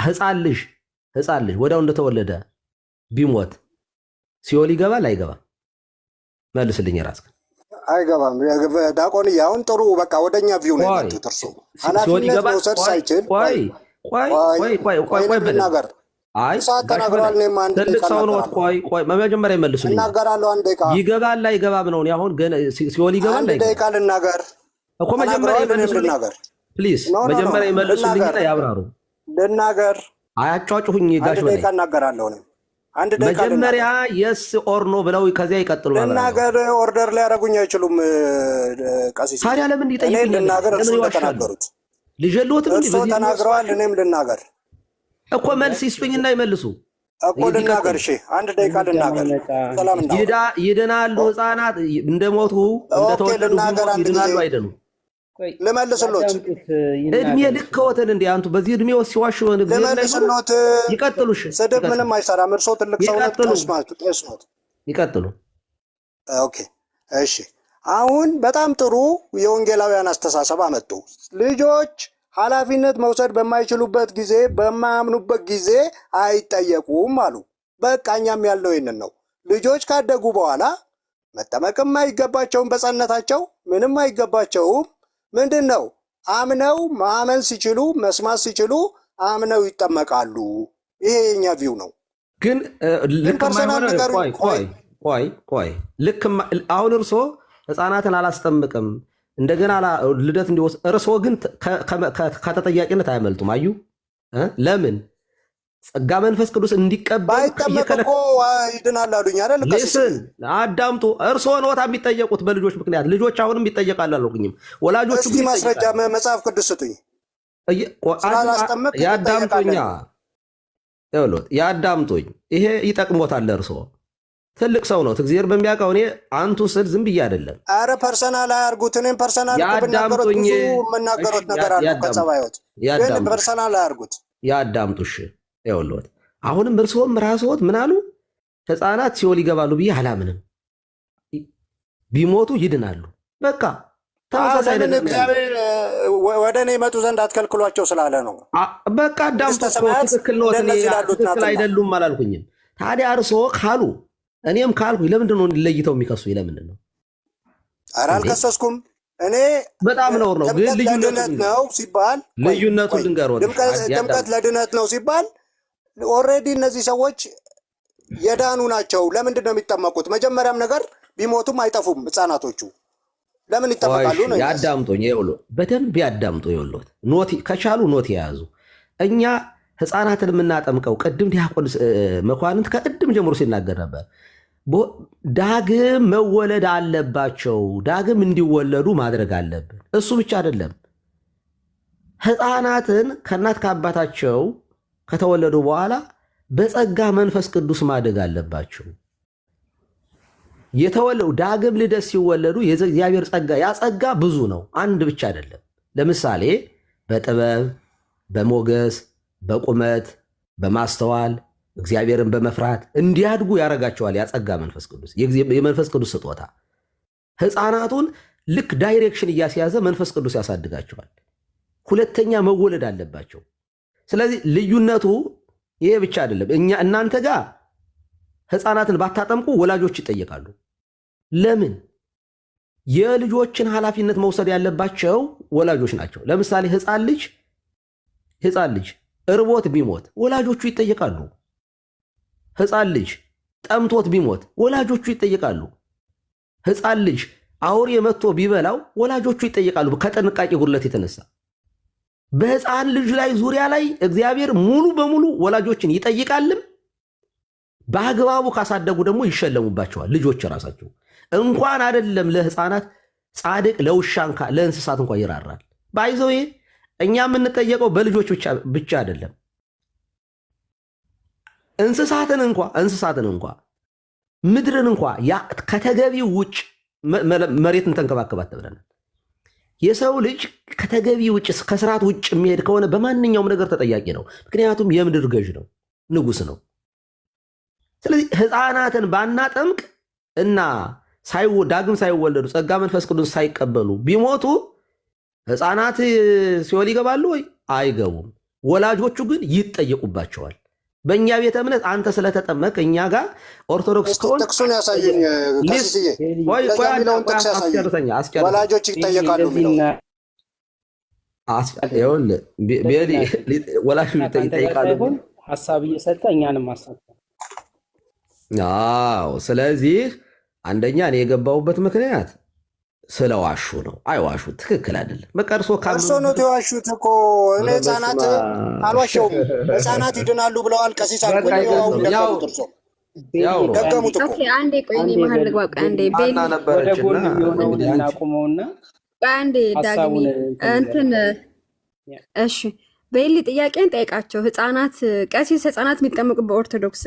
ህፃን ልጅ ወዲያው እንደተወለደ ቢሞት ሲኦል ይገባል አይገባም? መልስልኝ ራስህ። አይገባም። ዳቆንዬ አሁን ጥሩ በቃ ወደኛ ቪው ነው የመጡት። እርሶ ኃላፊነት መውሰድ ሳይችል ቆይ ብናገር ተናግረዋል። ትልቅ ሰው ነው። ቆይ መጀመሪያ ይመልሱልኝ። እናገራለሁ። አንድ ደቂቃ ይገባል አይገባም ነው። አሁን ሲኦል ይገባል አንድ ደቂቃ ልናገር እኮ መጀመሪያ ይመልሱልኝ ፕሊዝ። መጀመሪያ ይመልሱልኝና ያብራሩ። ልናገር አያጫጩሁኝ ጋሽ አንድ ደቂቃ እናገራለሁ። አንድ ደቂቃ መጀመሪያ የስ ኦር ኖ ብለው ከዚያ ይቀጥሉ ማለት ነው። ልናገር ኦርደር ሊያደርጉኝ አይችሉም። ቀሲስ ታዲያ ለምን ይጠይቁኛል? ልናገር እርሱ እንደተናገሩት ልጀልዎትም እርሱ ተናግረዋል። እኔም ልናገር እኮ መልስ ይስጡኝና ይመልሱ እኮ ልናገር። እሺ አንድ ደቂቃ ልናገር። ሰላም ይድናሉ ህፃናት እንደሞቱ እንደተወለዱ ይድናሉ አይደሉም? ልመልስሎት እድሜ ልክዎትን እንደ አንቱ በዚህ እድሜ ሲዋሹ ልመልስሎት። ይቀጥሉ። ስድብ ምንም አይሰራም። እርሶ ትልቅ ሰው ጤስ። ይቀጥሉ። ኦኬ እሺ። አሁን በጣም ጥሩ የወንጌላውያን አስተሳሰብ አመጡ። ልጆች ኃላፊነት መውሰድ በማይችሉበት ጊዜ በማያምኑበት ጊዜ አይጠየቁም አሉ። በቃ እኛም ያለው ይህንን ነው። ልጆች ካደጉ በኋላ መጠመቅም አይገባቸውም፣ በሕፃንነታቸው ምንም አይገባቸውም። ምንድን ነው አምነው ማመን ሲችሉ መስማት ሲችሉ አምነው ይጠመቃሉ። ይሄ የኛ ቪው ነው። ግን ልክ አሁን እርሶ ህፃናትን አላስጠምቅም እንደገና ልደት እንዲወስ እርሶ ግን ከተጠያቂነት አያመልጡም። አዩ ለምን ጸጋ መንፈስ ቅዱስ እንዲቀበል ባይጠመቅ እኮ ይድናል አሉኝ አይደል? ልስን አዳምጡ። እርስዎ ነዎታ የሚጠየቁት በልጆች ምክንያት። ልጆች አሁንም ይጠየቃሉ አላልኩኝም። ወላጆቹ እስኪ ማስረጃ መጽሐፍ ቅዱስ ስጡኝ። ያዳምጡኛ፣ ያዳምጡኝ። ይሄ ይጠቅሞታል። እርስዎ ትልቅ ሰው ነው። እግዚአብሔር በሚያውቀው እኔ አንቱ ስል ዝም ብዬ አይደለም። አረ ፐርሰናል አያርጉት። እኔም ፐርሰናል ብናገሩት ብዙ የምናገሩት ነገር አለ ከጸባዮት፣ ግን ፐርሰናል አያርጉት። ያዳምጡሽ ይኸውልዎት አሁንም እርስዎም ራስዎት ምን አሉ? ህፃናት ሲኦል ይገባሉ ብዬ አላምንም፣ ቢሞቱ ይድናሉ። በቃ ተመሳሳይ ወደ እኔ ይመጡ ዘንድ አትከልክሏቸው ስላለ ነው። በቃ አዳምጡ። ትክክል ነዎት፣ ትክክል አይደሉም አላልኩኝም። ታዲያ እርስዎ ካሉ እኔም ካልኩኝ ለምንድን ነው ለይተው የሚከሱ? ለምንድን ነው? ኧረ አልከሰስኩም እኔ። በጣም ነውር ነው። ግን ልዩነት ነው ሲባል ልዩነቱን ልንገርዎት። ድምቀት ለድነት ነው ሲባል ኦልሬዲ እነዚህ ሰዎች የዳኑ ናቸው። ለምንድን ነው የሚጠመቁት? መጀመሪያም ነገር ቢሞቱም አይጠፉም ህፃናቶቹ። ለምን ይጠመቃሉ ነው? ያዳምጡኝ፣ በደንብ ያዳምጡ። ይኸውልዎት ኖት ከቻሉ ኖት የያዙ እኛ ህፃናትን የምናጠምቀው ቅድም ዲያቆን መኳንንት ከቅድም ጀምሮ ሲናገር ነበር። ዳግም መወለድ አለባቸው። ዳግም እንዲወለዱ ማድረግ አለብን። እሱ ብቻ አይደለም፣ ህፃናትን ከእናት ከአባታቸው ከተወለዱ በኋላ በጸጋ መንፈስ ቅዱስ ማደግ አለባቸው። የተወለዱ ዳግም ልደት ሲወለዱ የእግዚአብሔር ጸጋ፣ ያ ጸጋ ብዙ ነው፣ አንድ ብቻ አይደለም። ለምሳሌ በጥበብ በሞገስ በቁመት በማስተዋል እግዚአብሔርን በመፍራት እንዲያድጉ ያደርጋቸዋል። ያጸጋ መንፈስ ቅዱስ የመንፈስ ቅዱስ ስጦታ ህፃናቱን ልክ ዳይሬክሽን እያስያዘ መንፈስ ቅዱስ ያሳድጋቸዋል። ሁለተኛ መወለድ አለባቸው። ስለዚህ ልዩነቱ ይሄ ብቻ አይደለም። እናንተ ጋር ህፃናትን ባታጠምቁ ወላጆች ይጠየቃሉ። ለምን? የልጆችን ኃላፊነት መውሰድ ያለባቸው ወላጆች ናቸው። ለምሳሌ ህፃን ልጅ እርቦት ቢሞት ወላጆቹ ይጠየቃሉ። ህፃን ልጅ ጠምቶት ቢሞት ወላጆቹ ይጠየቃሉ። ህፃን ልጅ አውሬ መጥቶ ቢበላው ወላጆቹ ይጠየቃሉ። ከጥንቃቄ ጉድለት የተነሳ በህፃን ልጅ ላይ ዙሪያ ላይ እግዚአብሔር ሙሉ በሙሉ ወላጆችን ይጠይቃልም። በአግባቡ ካሳደጉ ደግሞ ይሸለሙባቸዋል። ልጆች ራሳቸው እንኳን አይደለም ለህፃናት ጻድቅ ለውሻንካ ለእንስሳት እንኳን ይራራል። ባይዘው እኛ የምንጠየቀው በልጆች ብቻ አይደለም። እንስሳትን እንኳ ምድርን እንኳ ከተገቢው ውጭ መሬትን ተንከባከባት ተብለናል። የሰው ልጅ ከተገቢ ውጭ ከስርዓት ውጭ የሚሄድ ከሆነ በማንኛውም ነገር ተጠያቂ ነው። ምክንያቱም የምድር ገዥ ነው፣ ንጉስ ነው። ስለዚህ ህፃናትን ባናጠምቅ እና ዳግም ሳይወለዱ ጸጋ መንፈስ ቅዱስ ሳይቀበሉ ቢሞቱ ህፃናት ሲኦል ይገባሉ ወይ? አይገቡም። ወላጆቹ ግን ይጠየቁባቸዋል። በእኛ ቤተ እምነት አንተ ስለተጠመቅ እኛ ጋር ኦርቶዶክስ ከሆን ጥቅሱን ያሳየኝ ከሲስዬ የሚለውን ጥቅስ ያሳየኝ። ወላጆች ይጠየቃሉ የሚለው ወላጆች ይጠይቃሉ። ሀሳብ እየሰጠ እኛንም ማሳብ። ስለዚህ አንደኛ እኔ የገባሁበት ምክንያት ስለዋሹ ነው። አይዋሹ፣ ትክክል አይደለም። በቀርሶ ነው የዋሹት እኮ እኔ ህፃናት አልዋሸውም። ህፃናት ይድናሉ ብለዋል ቀሲስ ደገሙት እኮ። አንዴ ቆይ እኔ መሀል ልግባ። ቆይ አንዴ ወደ ጎን የሚሆነውን እናቁመውና አንዴ ዳግሜ እንትን እሺ በይሊ ጥያቄን ጠይቃቸው። ህፃናት ቀሲስ ህፃናት የሚጠመቁ በኦርቶዶክስ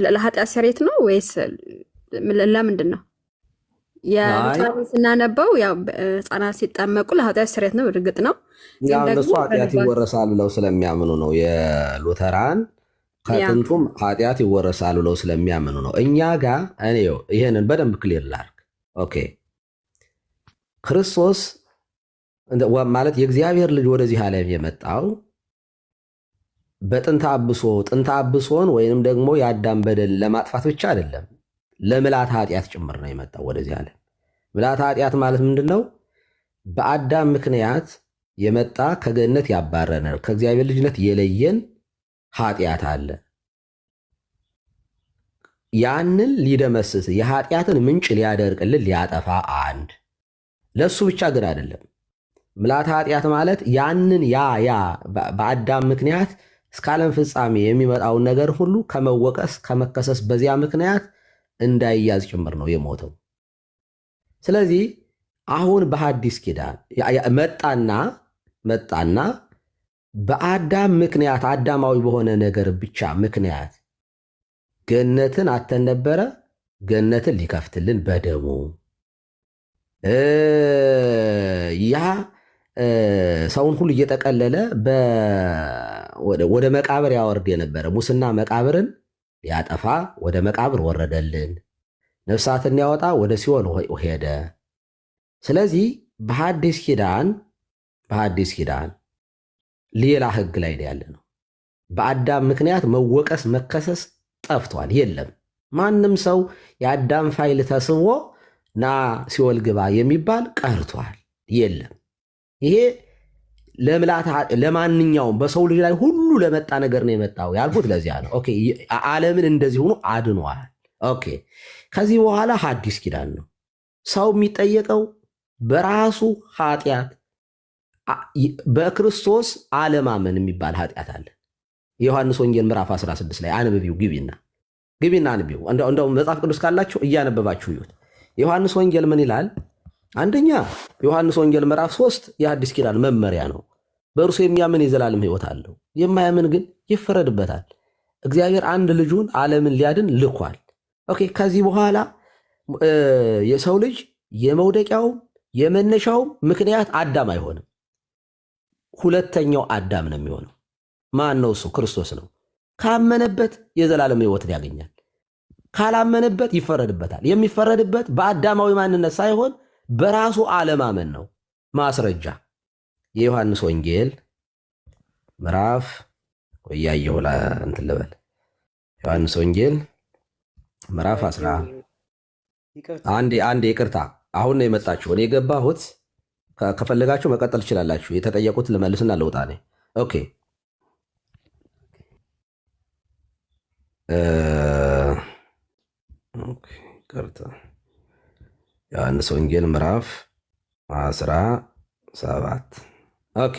ለኃጢአት ስርየት ነው ወይስ ለምንድን ነው? የሉተራን ስናነበው ያው ህፃናት ሲጠመቁ ለኃጢአት ስርየት ነው። እርግጥ ነው እነሱ ኃጢአት ይወረሳል ብለው ስለሚያምኑ ነው። የሉተራን ከጥንቱም ኃጢአት ይወረሳል ብለው ስለሚያምኑ ነው። እኛ ጋር እኔ ይሄንን በደንብ ክሊር ላድርግ። ኦኬ ክርስቶስ ማለት የእግዚአብሔር ልጅ ወደዚህ ዓለም የመጣው በጥንተ አብሶን ወይንም ደግሞ የአዳም በደል ለማጥፋት ብቻ አይደለም፣ ለምልዓተ ኃጢአት ጭምር ነው የመጣው ወደዚህ ዓለም። ምልዓተ ኃጢአት ማለት ምንድን ነው? በአዳም ምክንያት የመጣ ከገነት ያባረነ ከእግዚአብሔር ልጅነት የለየን ኃጢአት አለ። ያንን ሊደመስስ የኃጢአትን ምንጭ ሊያደርቅልን ሊያጠፋ አንድ ለሱ ብቻ ግን አይደለም። ምልዓተ ኃጢአት ማለት ያንን ያ በአዳም ምክንያት እስከ ዓለም ፍጻሜ የሚመጣውን ነገር ሁሉ ከመወቀስ ከመከሰስ በዚያ ምክንያት እንዳይያዝ ጭምር ነው የሞተው። ስለዚህ አሁን በሐዲስ ኪዳን መጣና በአዳም ምክንያት አዳማዊ በሆነ ነገር ብቻ ምክንያት ገነትን አተን ነበረ። ገነትን ሊከፍትልን በደሙ ያ ሰውን ሁሉ እየጠቀለለ ወደ መቃብር ያወርድ የነበረ ሙስና መቃብርን ሊያጠፋ ወደ መቃብር ወረደልን። ነፍሳትን ያወጣ ወደ ሲኦል ሄደ። ስለዚህ በሐዲስ ኪዳን ሌላ ሕግ ላይ ያለ ነው። በአዳም ምክንያት መወቀስ መከሰስ ጠፍቷል፣ የለም። ማንም ሰው የአዳም ፋይል ተስቦ ና ሲኦል ግባ የሚባል ቀርቷል፣ የለም። ይሄ ለማንኛውም በሰው ልጅ ላይ ሁሉ ለመጣ ነገር ነው የመጣው ያልኩት ለዚያ ነው። ኦኬ ዓለምን እንደዚህ ሆኖ አድኗል። ኦኬ ከዚህ በኋላ ሐዲስ ኪዳን ነው። ሰው የሚጠየቀው በራሱ ኃጢአት በክርስቶስ አለማመን የሚባል ኃጢአት አለ። የዮሐንስ ወንጌል ምዕራፍ 16 ላይ አንብቢው፣ ግቢና አንብቢው። እንደውም መጽሐፍ ቅዱስ ካላችሁ እያነበባችሁ ይሁት። የዮሐንስ ወንጌል ምን ይላል? አንደኛ ዮሐንስ ወንጌል ምዕራፍ 3 የሐዲስ ኪዳን መመሪያ ነው። በእርሱ የሚያምን የዘላለም ሕይወት አለው፣ የማያምን ግን ይፈረድበታል። እግዚአብሔር አንድ ልጁን ዓለምን ሊያድን ልኳል። ኦኬ ከዚህ በኋላ የሰው ልጅ የመውደቂያውም የመነሻውም ምክንያት አዳም አይሆንም። ሁለተኛው አዳም ነው የሚሆነው። ማን ነው እሱ? ክርስቶስ ነው። ካመነበት የዘላለም ሕይወትን ያገኛል፣ ካላመነበት ይፈረድበታል። የሚፈረድበት በአዳማዊ ማንነት ሳይሆን በራሱ አለማመን ነው። ማስረጃ የዮሐንስ ወንጌል ምዕራፍ ወያየሁ እንትን ልበል ዮሐንስ ወንጌል ምዕራፍ 11 አንዴ ይቅርታ፣ አሁን ነው የመጣችሁ። እኔ የገባሁት ከፈለጋችሁ መቀጠል ትችላላችሁ። የተጠየቁት ልመልስና ልውጣ እኔ። ኦኬ ይቅርታ ዮሐንስ ወንጌል ምዕራፍ 17 ኦኬ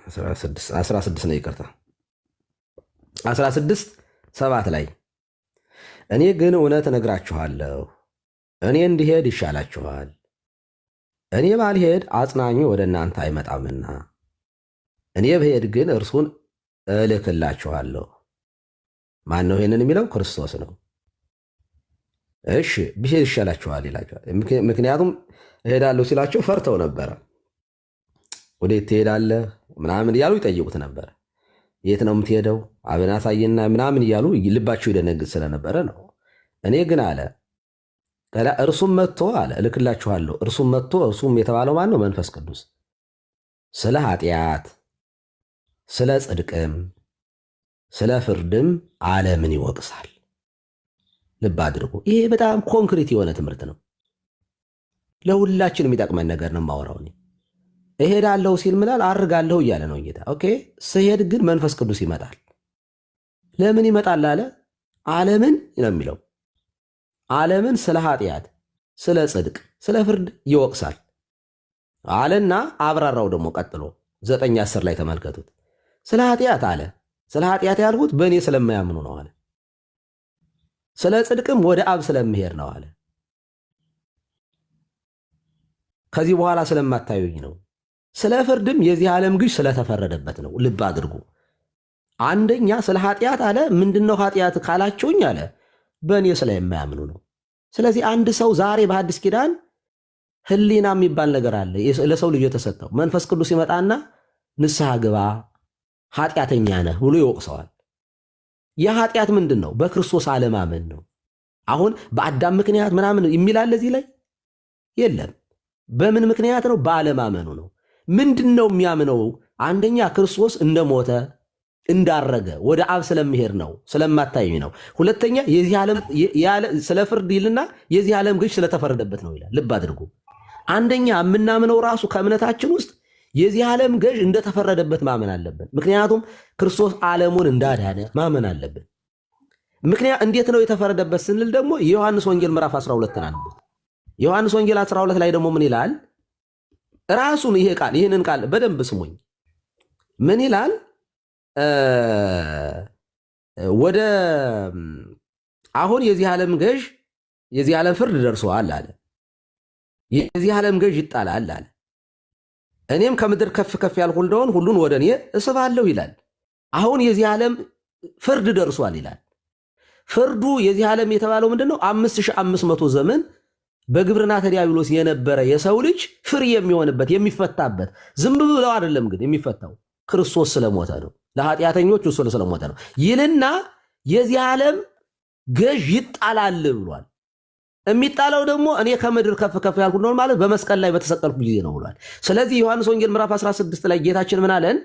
16 ነው ይቅርታ 16:7 ላይ እኔ ግን እውነት እነግራችኋለሁ፣ እኔ እንድሄድ ይሻላችኋል። እኔ ባልሄድ አጽናኙ ወደ እናንተ አይመጣምና፣ እኔ ብሄድ ግን እርሱን እልክላችኋለሁ። ማን ነው ይሄንን የሚለው? ክርስቶስ ነው። እሺ ብሄድ ይሻላችኋል ይላቸዋል። ምክንያቱም እሄዳለሁ ሲላቸው ፈርተው ነበረ። ወዴት ትሄዳለህ ምናምን እያሉ ይጠይቁት ነበረ። የት ነው የምትሄደው? አብን አሳየና ምናምን እያሉ ልባቸው ይደነግጥ ስለነበረ ነው። እኔ ግን አለ እርሱም መጥቶ አለ እልክላችኋለሁ። እርሱም መጥቶ እርሱም የተባለው ማን ነው? መንፈስ ቅዱስ ስለ ኃጢአት፣ ስለ ጽድቅም፣ ስለ ፍርድም ዓለምን ይወቅሳል። ልብ አድርጎ ይሄ በጣም ኮንክሪት የሆነ ትምህርት ነው። ለሁላችን የሚጠቅመን ነገር ነው የማወራው። እሄዳለሁ ሲል ምላል አርጋለሁ እያለ ነው ጌታ። ኦኬ ስሄድ ግን መንፈስ ቅዱስ ይመጣል። ለምን ይመጣል አለ? ዓለምን ነው የሚለው። ዓለምን ስለ ኃጢአት፣ ስለ ጽድቅ፣ ስለ ፍርድ ይወቅሳል አለና አብራራው ደግሞ ቀጥሎ 9:10 ላይ ተመልከቱት። ስለ ኃጢአት አለ። ስለ ኃጢአት ያልሁት በእኔ ስለማያምኑ ነው አለ። ስለ ጽድቅም ወደ አብ ስለምሄድ ነው አለ። ከዚህ በኋላ ስለማታዩኝ ነው። ስለ ፍርድም የዚህ ዓለም ግዥ ስለተፈረደበት ነው። ልብ አድርጉ። አንደኛ ስለ ኃጢአት አለ። ምንድነው ኃጢአት ካላችሁኝ አለ በእኔ ስለማያምኑ ነው። ስለዚህ አንድ ሰው ዛሬ በሐዲስ ኪዳን ህሊና የሚባል ነገር አለ ለሰው ልጅ የተሰጠው። መንፈስ ቅዱስ ይመጣና ንስሐ ግባ ኃጢአተኛ ነህ ብሎ ይወቅሰዋል። የኃጢአት ምንድን ነው? በክርስቶስ አለማመን ነው። አሁን በአዳም ምክንያት ምናምን የሚላል እዚህ ላይ የለም። በምን ምክንያት ነው? በአለማመኑ ነው። ምንድን ነው የሚያምነው? አንደኛ ክርስቶስ እንደሞተ እንዳረገ ወደ አብ ስለሚሄድ ነው፣ ስለማታዩኝ ነው። ሁለተኛ የዚህ ዓለም ስለ ፍርድ ይልና የዚህ ዓለም ግዥ ስለተፈረደበት ነው ይላል። ልብ አድርጉ። አንደኛ የምናምነው ራሱ ከእምነታችን ውስጥ የዚህ ዓለም ገዥ እንደተፈረደበት ማመን አለብን። ምክንያቱም ክርስቶስ ዓለሙን እንዳዳነ ማመን አለብን። ምክንያት እንዴት ነው የተፈረደበት ስንል ደግሞ የዮሐንስ ወንጌል ምዕራፍ 12 አንብቡት። ዮሐንስ ወንጌል 12 ላይ ደግሞ ምን ይላል? ራሱን ይህንን ቃል በደንብ ስሙኝ። ምን ይላል? ወደ አሁን የዚህ ዓለም ገዥ የዚህ ዓለም ፍርድ ደርሷል አለ። የዚህ ዓለም ገዥ ይጣላል አለ። እኔም ከምድር ከፍ ከፍ ያልኩ እንደሆን ሁሉን ወደ እኔ እስባለሁ ይላል። አሁን የዚህ ዓለም ፍርድ ደርሷል ይላል። ፍርዱ የዚህ ዓለም የተባለው ምንድነው? 5500 ዘመን በግብርና ዲያብሎስ የነበረ የሰው ልጅ ፍሪ የሚሆንበት የሚፈታበት። ዝም ብለው አይደለም ግን የሚፈታው ክርስቶስ ስለሞተ ነው። ለኃጢአተኞች እሱ ስለሞተ ነው ይልና የዚህ ዓለም ገዥ ይጣላል ብሏል። የሚጣለው ደግሞ እኔ ከምድር ከፍ ከፍ ያልኩ እንደሆነ ማለት በመስቀል ላይ በተሰቀልኩ ጊዜ ነው ብሏል። ስለዚህ ዮሐንስ ወንጌል ምዕራፍ 16 ላይ ጌታችን ምን አለን?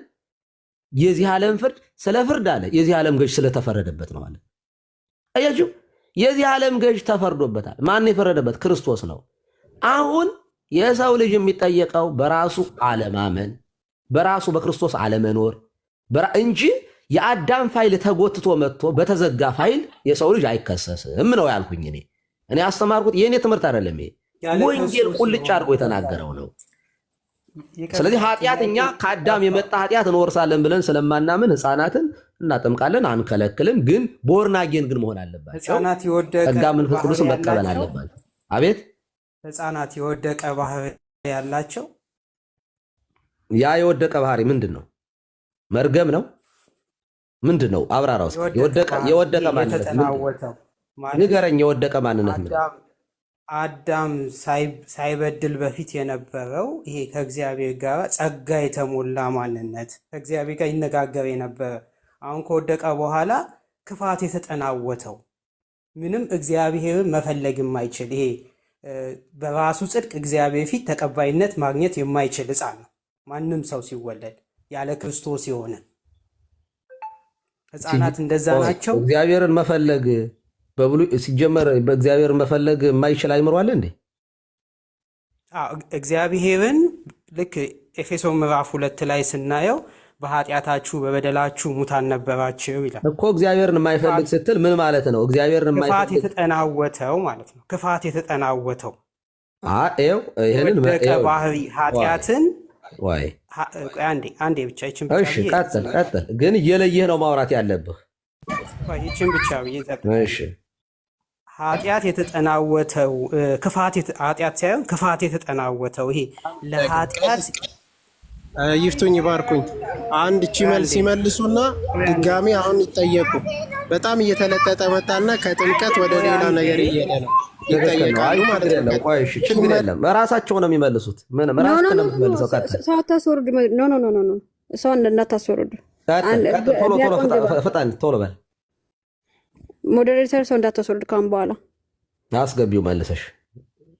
የዚህ ዓለም ፍርድ ስለ ፍርድ አለ የዚህ ዓለም ገዥ ስለተፈረደበት ነው አለ። አያችሁ፣ የዚህ ዓለም ገዥ ተፈርዶበታል። ማን የፈረደበት? ክርስቶስ ነው። አሁን የሰው ልጅ የሚጠየቀው በራሱ አለማመን፣ በራሱ በክርስቶስ አለመኖር እንጂ የአዳም ፋይል ተጎትቶ መጥቶ በተዘጋ ፋይል የሰው ልጅ አይከሰስም ነው ያልኩኝ። እኔ አስተማርኩት። የእኔ ትምህርት አይደለም። ወንጌል ቁልጭ አድርጎ የተናገረው ነው። ስለዚህ ኃጢአተኛ ከአዳም የመጣ ኃጢአት እንወርሳለን ብለን ስለማናምን ህፃናትን እናጠምቃለን፣ አንከለክልም። ግን ቦርናጌን ግን መሆን አለባቸው። ጸጋ መንፈስ ቅዱስን መቀበል አለባቸው። አቤት ህፃናት የወደቀ ባህሪ ያላቸው። ያ የወደቀ ባህሪ ምንድን ነው? መርገም ነው? ምንድን ነው? አብራራው። የወደቀ ማንነት ንገረኝ። የወደቀ ማንነት ምን? አዳም ሳይበድል በፊት የነበረው ይሄ ከእግዚአብሔር ጋር ጸጋ የተሞላ ማንነት፣ ከእግዚአብሔር ጋር ይነጋገር የነበረ፣ አሁን ከወደቀ በኋላ ክፋት የተጠናወተው፣ ምንም እግዚአብሔርን መፈለግ የማይችል፣ ይሄ በራሱ ጽድቅ እግዚአብሔር ፊት ተቀባይነት ማግኘት የማይችል ህፃን ነው። ማንም ሰው ሲወለድ ያለ ክርስቶስ የሆነ ህፃናት እንደዛ ናቸው። እግዚአብሔርን መፈለግ በብሉ ሲጀመር በእግዚአብሔር መፈለግ የማይችል አይምሮ አለ እንዴ? እግዚአብሔርን ልክ ኤፌሶን ምዕራፍ 2 ላይ ስናየው በኃጢአታችሁ በበደላችሁ ሙታን ነበራችሁ ይላል እኮ። እግዚአብሔርን የማይፈልግ ስትል ምን ማለት ነው? እግዚአብሔርን ክፋት የተጠናወተው ማለት ነው። ክፋት የተጠናወተው ይሄንን ባህሪ ኃጢአትን ወይ አንዴ ብቻ ይችን ብቻ። እሺ ቀጥል። ግን እየለየህ ነው ማውራት ያለብህ። ይችን ብቻ ብዬ እሺ። ኃጢአት የተጠናወተው ኃጢአት ሳይሆን ክፋት የተጠናወተው ይሄ ለኃጢአት ይፍቱኝ ይባርኩኝ። አንድ እቺ መልስ ይመልሱና ድጋሚ አሁን ይጠየቁ። በጣም እየተለጠጠ መጣና ከጥምቀት ወደ ሌላ ነገር እየሄደ ነው። ይጠየቃሉ ማለት ነው። ቆይ እሺ፣ ችግር የለም። ራሳቸው ነው የሚመልሱት። ምንም ራሳቸው ነው የሚመልሰው። ሰው አታስወርድ። ኖ ሰው እንዳታስወርዱ። ፈጣን ቶሎ በል ሞዴሬተር። ሰው እንዳታስወርድ ካሁን በኋላ አስገቢው መልሰሽ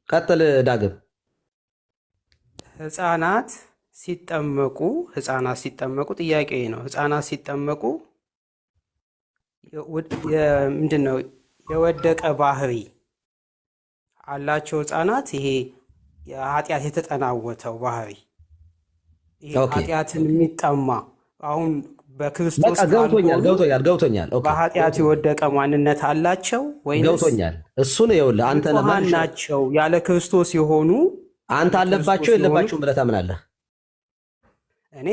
ቀጥል ዳግም። ህፃናት ሲጠመቁ ጥያቄ ነው። ህፃናት ሲጠመቁ ምንድን ነው የወደቀ ባህሪ አላቸው ህፃናት። ይሄ የኃጢአት የተጠናወተው ባህሪ ይሄ ኃጢአትን የሚጠማ አሁን በክርስቶስ ገብቶኛል። በኃጢአት የወደቀ ማንነት አላቸው ወይስ ገብቶኛል። እሱን ይኸውልህ አንተ ማን ናቸው? ያለ ክርስቶስ የሆኑ አንተ አለባቸው የለባቸውም ብለህ ታምናለህ? እኔ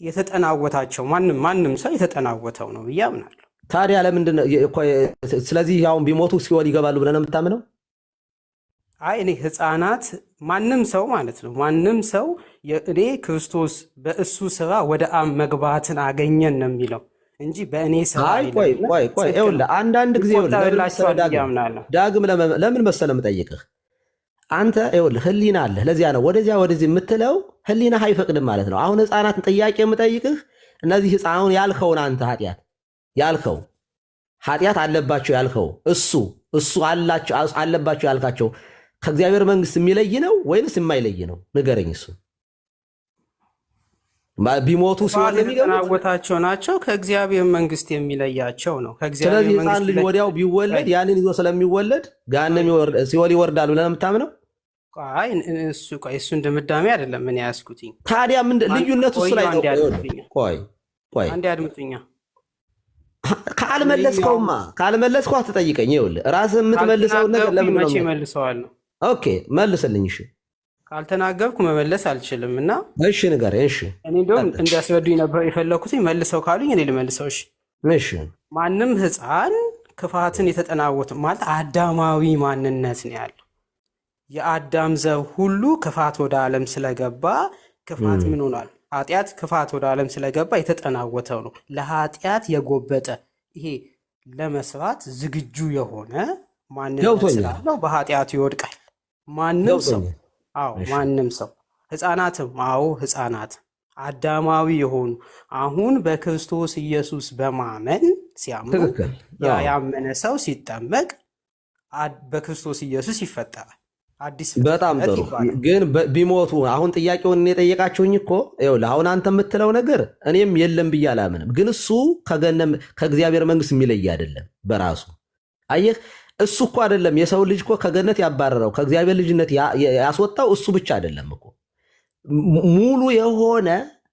የተጠናወታቸው ማንም ሰው የተጠናወተው ነው ብዬ አምናለሁ። ታዲያ ለምንድን ነው? ስለዚህ አሁን ቢሞቱ ሲኦል ይገባሉ ብለህ ነው የምታምነው? አይ እኔ ህፃናት ማንም ሰው ማለት ነው ማንም ሰው እኔ ክርስቶስ በእሱ ስራ ወደ አብ መግባትን አገኘን ነው የሚለው እንጂ በእኔ ስራ አይደለም። ቆይ ይኸውልህ አንዳንድ ጊዜ ዳግም ለምን መሰለህ የምጠይቅህ አንተ ይኸውልህ ህሊና አለህ። ለዚያ ነው ወደዚህ የምትለው ህሊና አይፈቅድም ማለት ነው። አሁን ህፃናትን ጥያቄ የምጠይቅህ እነዚህ ህፃኑን ያልከውን አንተ ኃጢአት አለባቸው ያልከው እሱ አለባቸው ያልካቸው ከእግዚአብሔር መንግስት የሚለይ ነው ወይንስ የማይለይ ነው? ንገረኝ። እሱ ቢሞቱ ሲሆን የሚገናወታቸው ናቸው ከእግዚአብሔር መንግስት የሚለያቸው ነው። ስለዚህ ህፃን ልጅ ወዲያው ቢወለድ ያንን ይዞ ስለሚወለድ ገሃነም ሲኦል ይወርዳል ብለህ ነው የምታምነው? እሱን ድምዳሜ አይደለም ምን ያስኩትኝ። ታዲያ ልዩነቱ እሱ ላይ ነው። ቆይ አንዴ አድምጡኛ። ካልመለስከው አትጠይቀኝ። ይኸውልህ ራስህ የምትመልሰውን ነገር ለምን ነው መልሰዋለሁ? ኦኬ መልስልኝ። እሺ ካልተናገርኩ መመለስ አልችልም እና እሺ ንገረኝ። እሺ እኔ እንደውም እንዲያስረዱኝ ነበር የፈለኩትኝ። መልሰው ካሉኝ እኔ ልመልሰው። እሺ ማንም ህፃን ክፋትን የተጠናወተ ማለት አዳማዊ ማንነት ነው ያለው። የአዳም ዘር ሁሉ ክፋት ወደ ዓለም ስለገባ ክፋት ምን ሆኗል? ኃጢአት ክፋት ወደ ዓለም ስለገባ የተጠናወተው ነው። ለኃጢአት የጎበጠ ይሄ ለመስራት ዝግጁ የሆነ ማንነት ስላለው በኃጢአቱ ይወድቃል። ማንም ሰው ህፃናት አዳማዊ የሆኑ አሁን በክርስቶስ ኢየሱስ በማመን ሲያምኑ ያመነ ሰው ሲጠመቅ በክርስቶስ ኢየሱስ ይፈጠራል። በጣም ጥሩ። ግን ቢሞቱ አሁን ጥያቄውን የጠየቃችሁኝ እኮ ይኸውልህ አሁን አንተ የምትለው ነገር እኔም የለም ብዬ አላምንም። ግን እሱ ከእግዚአብሔር መንግስት የሚለይ አይደለም በራሱ አየህ። እሱ እኮ አይደለም የሰው ልጅ እኮ ከገነት ያባረረው ከእግዚአብሔር ልጅነት ያስወጣው እሱ ብቻ አይደለም እኮ ሙሉ የሆነ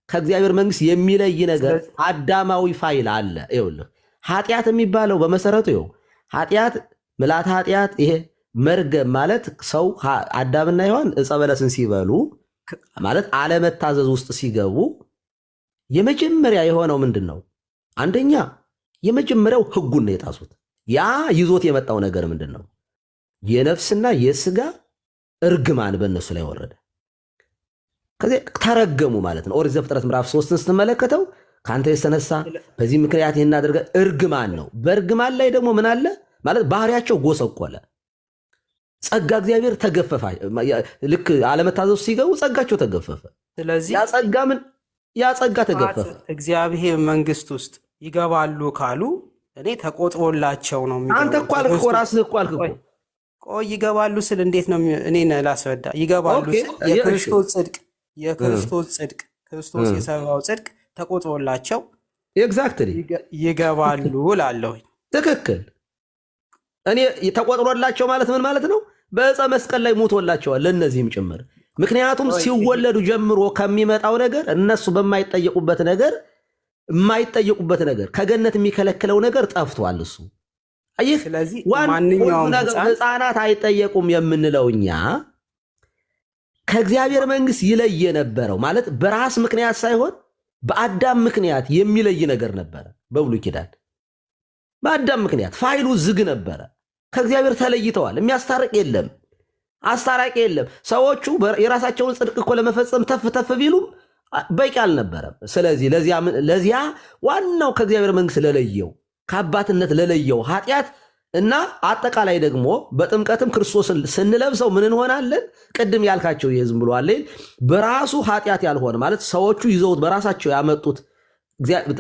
ከእግዚአብሔር መንግስት የሚለይ ነገር አዳማዊ ፋይል አለ። ይኸውልህ ኃጢአት የሚባለው በመሰረቱ ኃጢአት ምልዓተ ኃጢአት ይሄ መርገም ማለት ሰው አዳምና ሔዋን ዕፀ በለስን ሲበሉ ማለት አለመታዘዝ ውስጥ ሲገቡ የመጀመሪያ የሆነው ምንድን ነው? አንደኛ የመጀመሪያው ህጉን ነው የጣሱት። ያ ይዞት የመጣው ነገር ምንድን ነው? የነፍስና የስጋ እርግማን በእነሱ ላይ ወረደ። ከዚህ ተረገሙ ማለት ነው። ኦሪት ዘፍጥረት ምዕራፍ 3ን ስትመለከተው ከአንተ የተነሳ በዚህ ምክንያት ይህን አድርገህ እርግማን ነው። በእርግማን ላይ ደግሞ ምን አለ ማለት ባህሪያቸው ጎሰቆለ። ጸጋ እግዚአብሔር ተገፈፈ። ልክ አለመታዘዙ ሲገቡ ጸጋቸው ተገፈፈ። ስለዚህ ያ ጸጋ ተገፈፈ። እግዚአብሔር መንግስት ውስጥ ይገባሉ ካሉ እኔ ተቆጥሮላቸው ነው የሚገባው። አንተ እኮ አልክ እኮ ራስህ እኮ አልክ እኮ። ቆይ ይገባሉ ስል እንዴት ነው? እኔን ላስረዳ። ይገባሉ ስል የክርስቶስ ጽድቅ ክርስቶስ የሰራው ጽድቅ ተቆጥሮላቸው ኤግዛክትሊ ይገባሉ ላለሁኝ። ትክክል። እኔ ተቆጥሮላቸው ማለት ምን ማለት ነው? በዕፀ መስቀል ላይ ሞቶላቸዋል ለእነዚህም ጭምር። ምክንያቱም ሲወለዱ ጀምሮ ከሚመጣው ነገር እነሱ በማይጠየቁበት ነገር የማይጠየቁበት ነገር ከገነት የሚከለክለው ነገር ጠፍቷል። እሱ አየህ፣ ማንኛውም ህፃናት አይጠየቁም የምንለው እኛ ከእግዚአብሔር መንግስት ይለይ የነበረው ማለት በራስ ምክንያት ሳይሆን በአዳም ምክንያት የሚለይ ነገር ነበረ። በብሉይ ኪዳን በአዳም ምክንያት ፋይሉ ዝግ ነበረ። ከእግዚአብሔር ተለይተዋል። የሚያስታርቅ የለም፣ አስታራቂ የለም። ሰዎቹ የራሳቸውን ጽድቅ እኮ ለመፈጸም ተፍ ተፍ ቢሉም በቂ አልነበረም። ስለዚህ ለዚያ ዋናው ከእግዚአብሔር መንግስት ለለየው ከአባትነት ለለየው ኃጢአት እና አጠቃላይ ደግሞ በጥምቀትም ክርስቶስን ስንለብሰው ምን እንሆናለን? ቅድም ያልካቸው ይሄ ዝም ብሎ አለ በራሱ ኃጢአት ያልሆነ ማለት ሰዎቹ ይዘውት በራሳቸው ያመጡት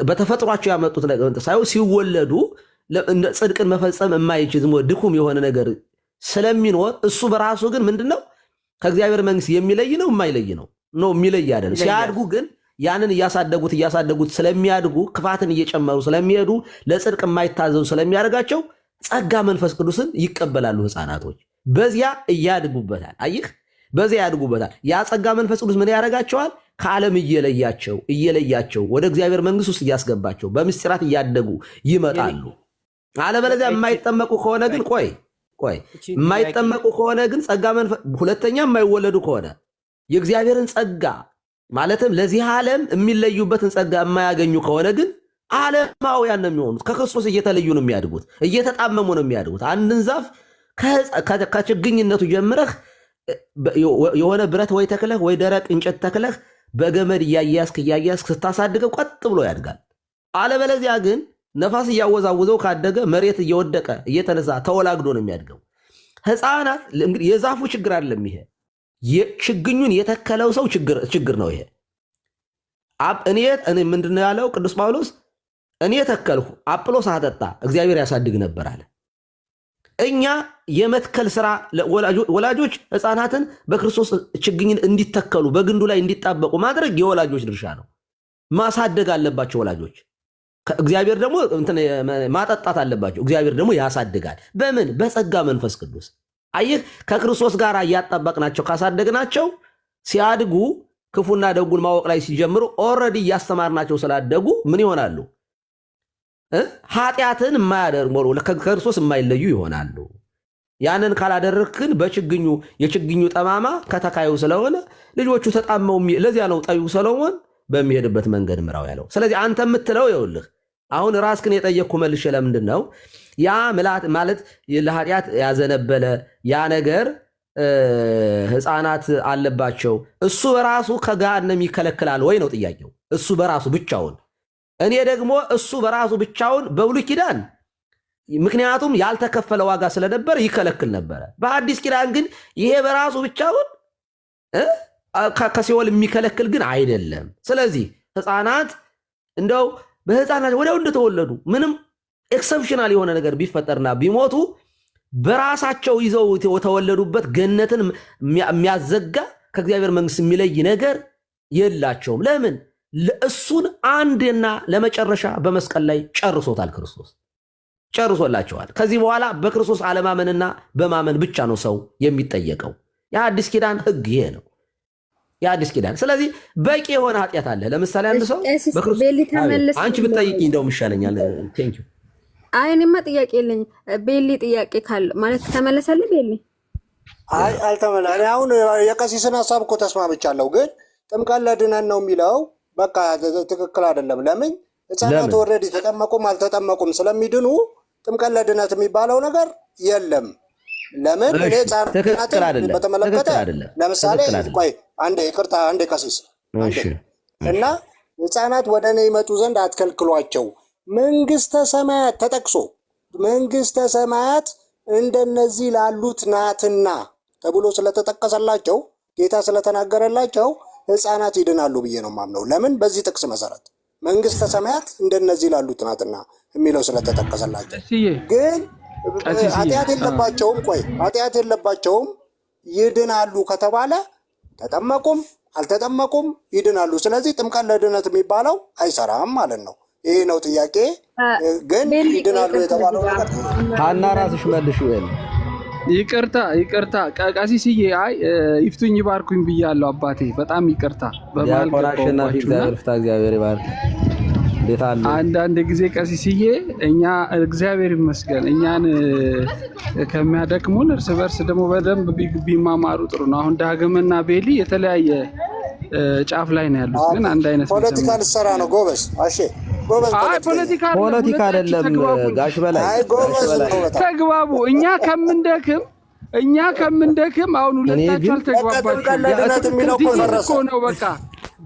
በተፈጥሯቸው ያመጡት ነገር ሳይሆን ሲወለዱ ጽድቅን መፈጸም የማይችል ዝም ድኩም የሆነ ነገር ስለሚኖር እሱ በራሱ ግን ምንድነው ከእግዚአብሔር መንግስት የሚለይ ነው የማይለይ ነው የሚለይ አይደለም። ሲያድጉ ግን ያንን እያሳደጉት ስለሚያድጉ ክፋትን እየጨመሩ ስለሚሄዱ ለጽድቅ የማይታዘዙ ስለሚያደርጋቸው ጸጋ መንፈስ ቅዱስን ይቀበላሉ ህፃናቶች። በዚያ እያድጉበታል። አይህ በዚያ ያድጉበታል። ያ ጸጋ መንፈስ ቅዱስ ምን ያደርጋቸዋል? ከዓለም እየለያቸው ወደ እግዚአብሔር መንግስት ውስጥ እያስገባቸው በምስጢራት እያደጉ ይመጣሉ። አለበለዚያ የማይጠመቁ ከሆነ ግን ቆይ የማይጠመቁ ከሆነ ግን ጸጋ መንፈስ ሁለተኛ የማይወለዱ ከሆነ የእግዚአብሔርን ጸጋ ማለትም ለዚህ ዓለም የሚለዩበትን ጸጋ የማያገኙ ከሆነ ግን ዓለማውያን ነው የሚሆኑት። ከክርስቶስ እየተለዩ ነው የሚያድጉት፣ እየተጣመሙ ነው የሚያድጉት። አንድን ዛፍ ከችግኝነቱ ጀምረህ የሆነ ብረት ወይ ተክለህ ወይ ደረቅ እንጨት ተክለህ በገመድ እያያስክ ስታሳድገው ቀጥ ብሎ ያድጋል። አለበለዚያ ግን ነፋስ እያወዛውዘው ካደገ መሬት እየወደቀ እየተነሳ ተወላግዶ ነው የሚያድገው። ህፃናት እንግዲህ የዛፉ ችግር አይደለም ይሄ፣ ችግኙን የተከለው ሰው ችግር ነው ይሄ። እኔ ምንድነው ያለው ቅዱስ ጳውሎስ? እኔ ተከልሁ አጵሎስ አጠጣ እግዚአብሔር ያሳድግ ነበር አለ። እኛ የመትከል ስራ ወላጆች ህፃናትን በክርስቶስ ችግኝን እንዲተከሉ በግንዱ ላይ እንዲጣበቁ ማድረግ የወላጆች ድርሻ ነው። ማሳደግ አለባቸው ወላጆች። እግዚአብሔር ደግሞ ማጠጣት አለባቸው። እግዚአብሔር ደግሞ ያሳድጋል። በምን? በጸጋ መንፈስ ቅዱስ። አየህ፣ ከክርስቶስ ጋር እያጣበቅናቸው ካሳደግናቸው ሲያድጉ ክፉና ደጉን ማወቅ ላይ ሲጀምሩ ኦልሬዲ እያስተማርናቸው ስላደጉ ምን ይሆናሉ? ኃጢአትን የማያደርጉ ከክርስቶስ የማይለዩ ይሆናሉ። ያንን ካላደረግክን የችግኙ ጠማማ ከተካዩ ስለሆነ ልጆቹ ተጣመው። ለዚያ ነው ጠቢቡ ሰሎሞን በሚሄድበት መንገድ ምራው ያለው። ስለዚህ አንተ የምትለው ይኸውልህ፣ አሁን ራስክን የጠየቅኩ መልሼ ለምንድን ነው ያ ምላት ማለት ለኃጢአት ያዘነበለ ያ ነገር ህፃናት አለባቸው፣ እሱ በራሱ ከገሃነም ይከለክላል ወይ ነው ጥያቄው። እሱ በራሱ ብቻውን። እኔ ደግሞ እሱ በራሱ ብቻውን በብሉይ ኪዳን ምክንያቱም ያልተከፈለ ዋጋ ስለነበር ይከለክል ነበረ። በአዲስ ኪዳን ግን ይሄ በራሱ ብቻውን ከሲኦል የሚከለክል ግን አይደለም። ስለዚህ ህፃናት እንደው በህፃናት ወዲያው እንደተወለዱ ምንም ኤክሰፕሽናል የሆነ ነገር ቢፈጠርና ቢሞቱ በራሳቸው ይዘው የተወለዱበት ገነትን የሚያዘጋ ከእግዚአብሔር መንግስት የሚለይ ነገር የላቸውም። ለምን? ለእሱን አንድና ለመጨረሻ በመስቀል ላይ ጨርሶታል። ክርስቶስ ጨርሶላቸዋል። ከዚህ በኋላ በክርስቶስ አለማመንና በማመን ብቻ ነው ሰው የሚጠየቀው። የአዲስ ኪዳን ህግ ይሄ ነው። የአዲስ ኪዳን። ስለዚህ በቂ የሆነ ኃጢአት አለ። ለምሳሌ አንድ ሰው አንቺ ብትጠይቂ እንደውም ይሻለኛል። ቴንክ ዩ። አይ እኔማ ጥያቄ የለኝም። ቤሊ ጥያቄ ካለ ማለት ተመለሰልህ? ቤሊ አይ አልተመለ እኔ አሁን የቀሲስን ሀሳብ እኮ ተስማምቻለሁ፣ ግን ጥምቀት ለድነን ነው የሚለው በቃ ትክክል አይደለም። ለምን ህፃናት ኦልሬዲ ተጠመቁም አልተጠመቁም ስለሚድኑ ጥምቀት ለድነት የሚባለው ነገር የለም። ለምን እኔ ህፃናትን በተመለከተ ለምሳሌ ቆይ አንዴ ይቅርታ፣ አንዴ ቀሲስ እና ህፃናት ወደ እኔ ይመጡ ዘንድ አትከልክሏቸው፣ መንግስተ ሰማያት ተጠቅሶ መንግስተ ሰማያት እንደነዚህ ላሉት ናትና ተብሎ ስለተጠቀሰላቸው ጌታ ስለተናገረላቸው ህፃናት ይድናሉ ብዬ ነው ማምነው። ለምን? በዚህ ጥቅስ መሰረት መንግስተ ሰማያት እንደነዚህ ላሉት ናትና የሚለው ስለተጠቀሰላቸው። ግን ኃጢአት የለባቸውም፣ ቆይ ኃጢአት የለባቸውም ይድናሉ ከተባለ ተጠመቁም አልተጠመቁም ይድናሉ። ስለዚህ ጥምቀት ለድነት የሚባለው አይሰራም ማለት ነው። ይሄ ነው ጥያቄ። ግን ይድናሉ የተባለው ነገር ሀና ራስሽ መልሽ። ይቅርታ ቀሲስዬ፣ አይ ይፍቱኝ ይባርኩኝ ብያለሁ አባቴ። በጣም ይቅርታ እግዚአብሔር ይባርክ። አንዳንድ ጊዜ ቀሲስዬ እኛ እግዚአብሔር ይመስገን እኛን ከሚያደክሙን እርስ በርስ ደግሞ በደንብ ቢማማሩ ጥሩ ነው። አሁን ዳግምና ቤሊ የተለያየ ጫፍ ላይ ነው ያሉት፣ ግን አንድ አይነት ፖለቲካ ልሰራ ነው። ጎበዝ አሼ ጎበዝ። አይ ፖለቲካ አይደለም ጋሽ በላይ ተግባቡ። እኛ ከምንደክም አሁን ሁለታችሁ አልተግባባችሁም ነው በቃ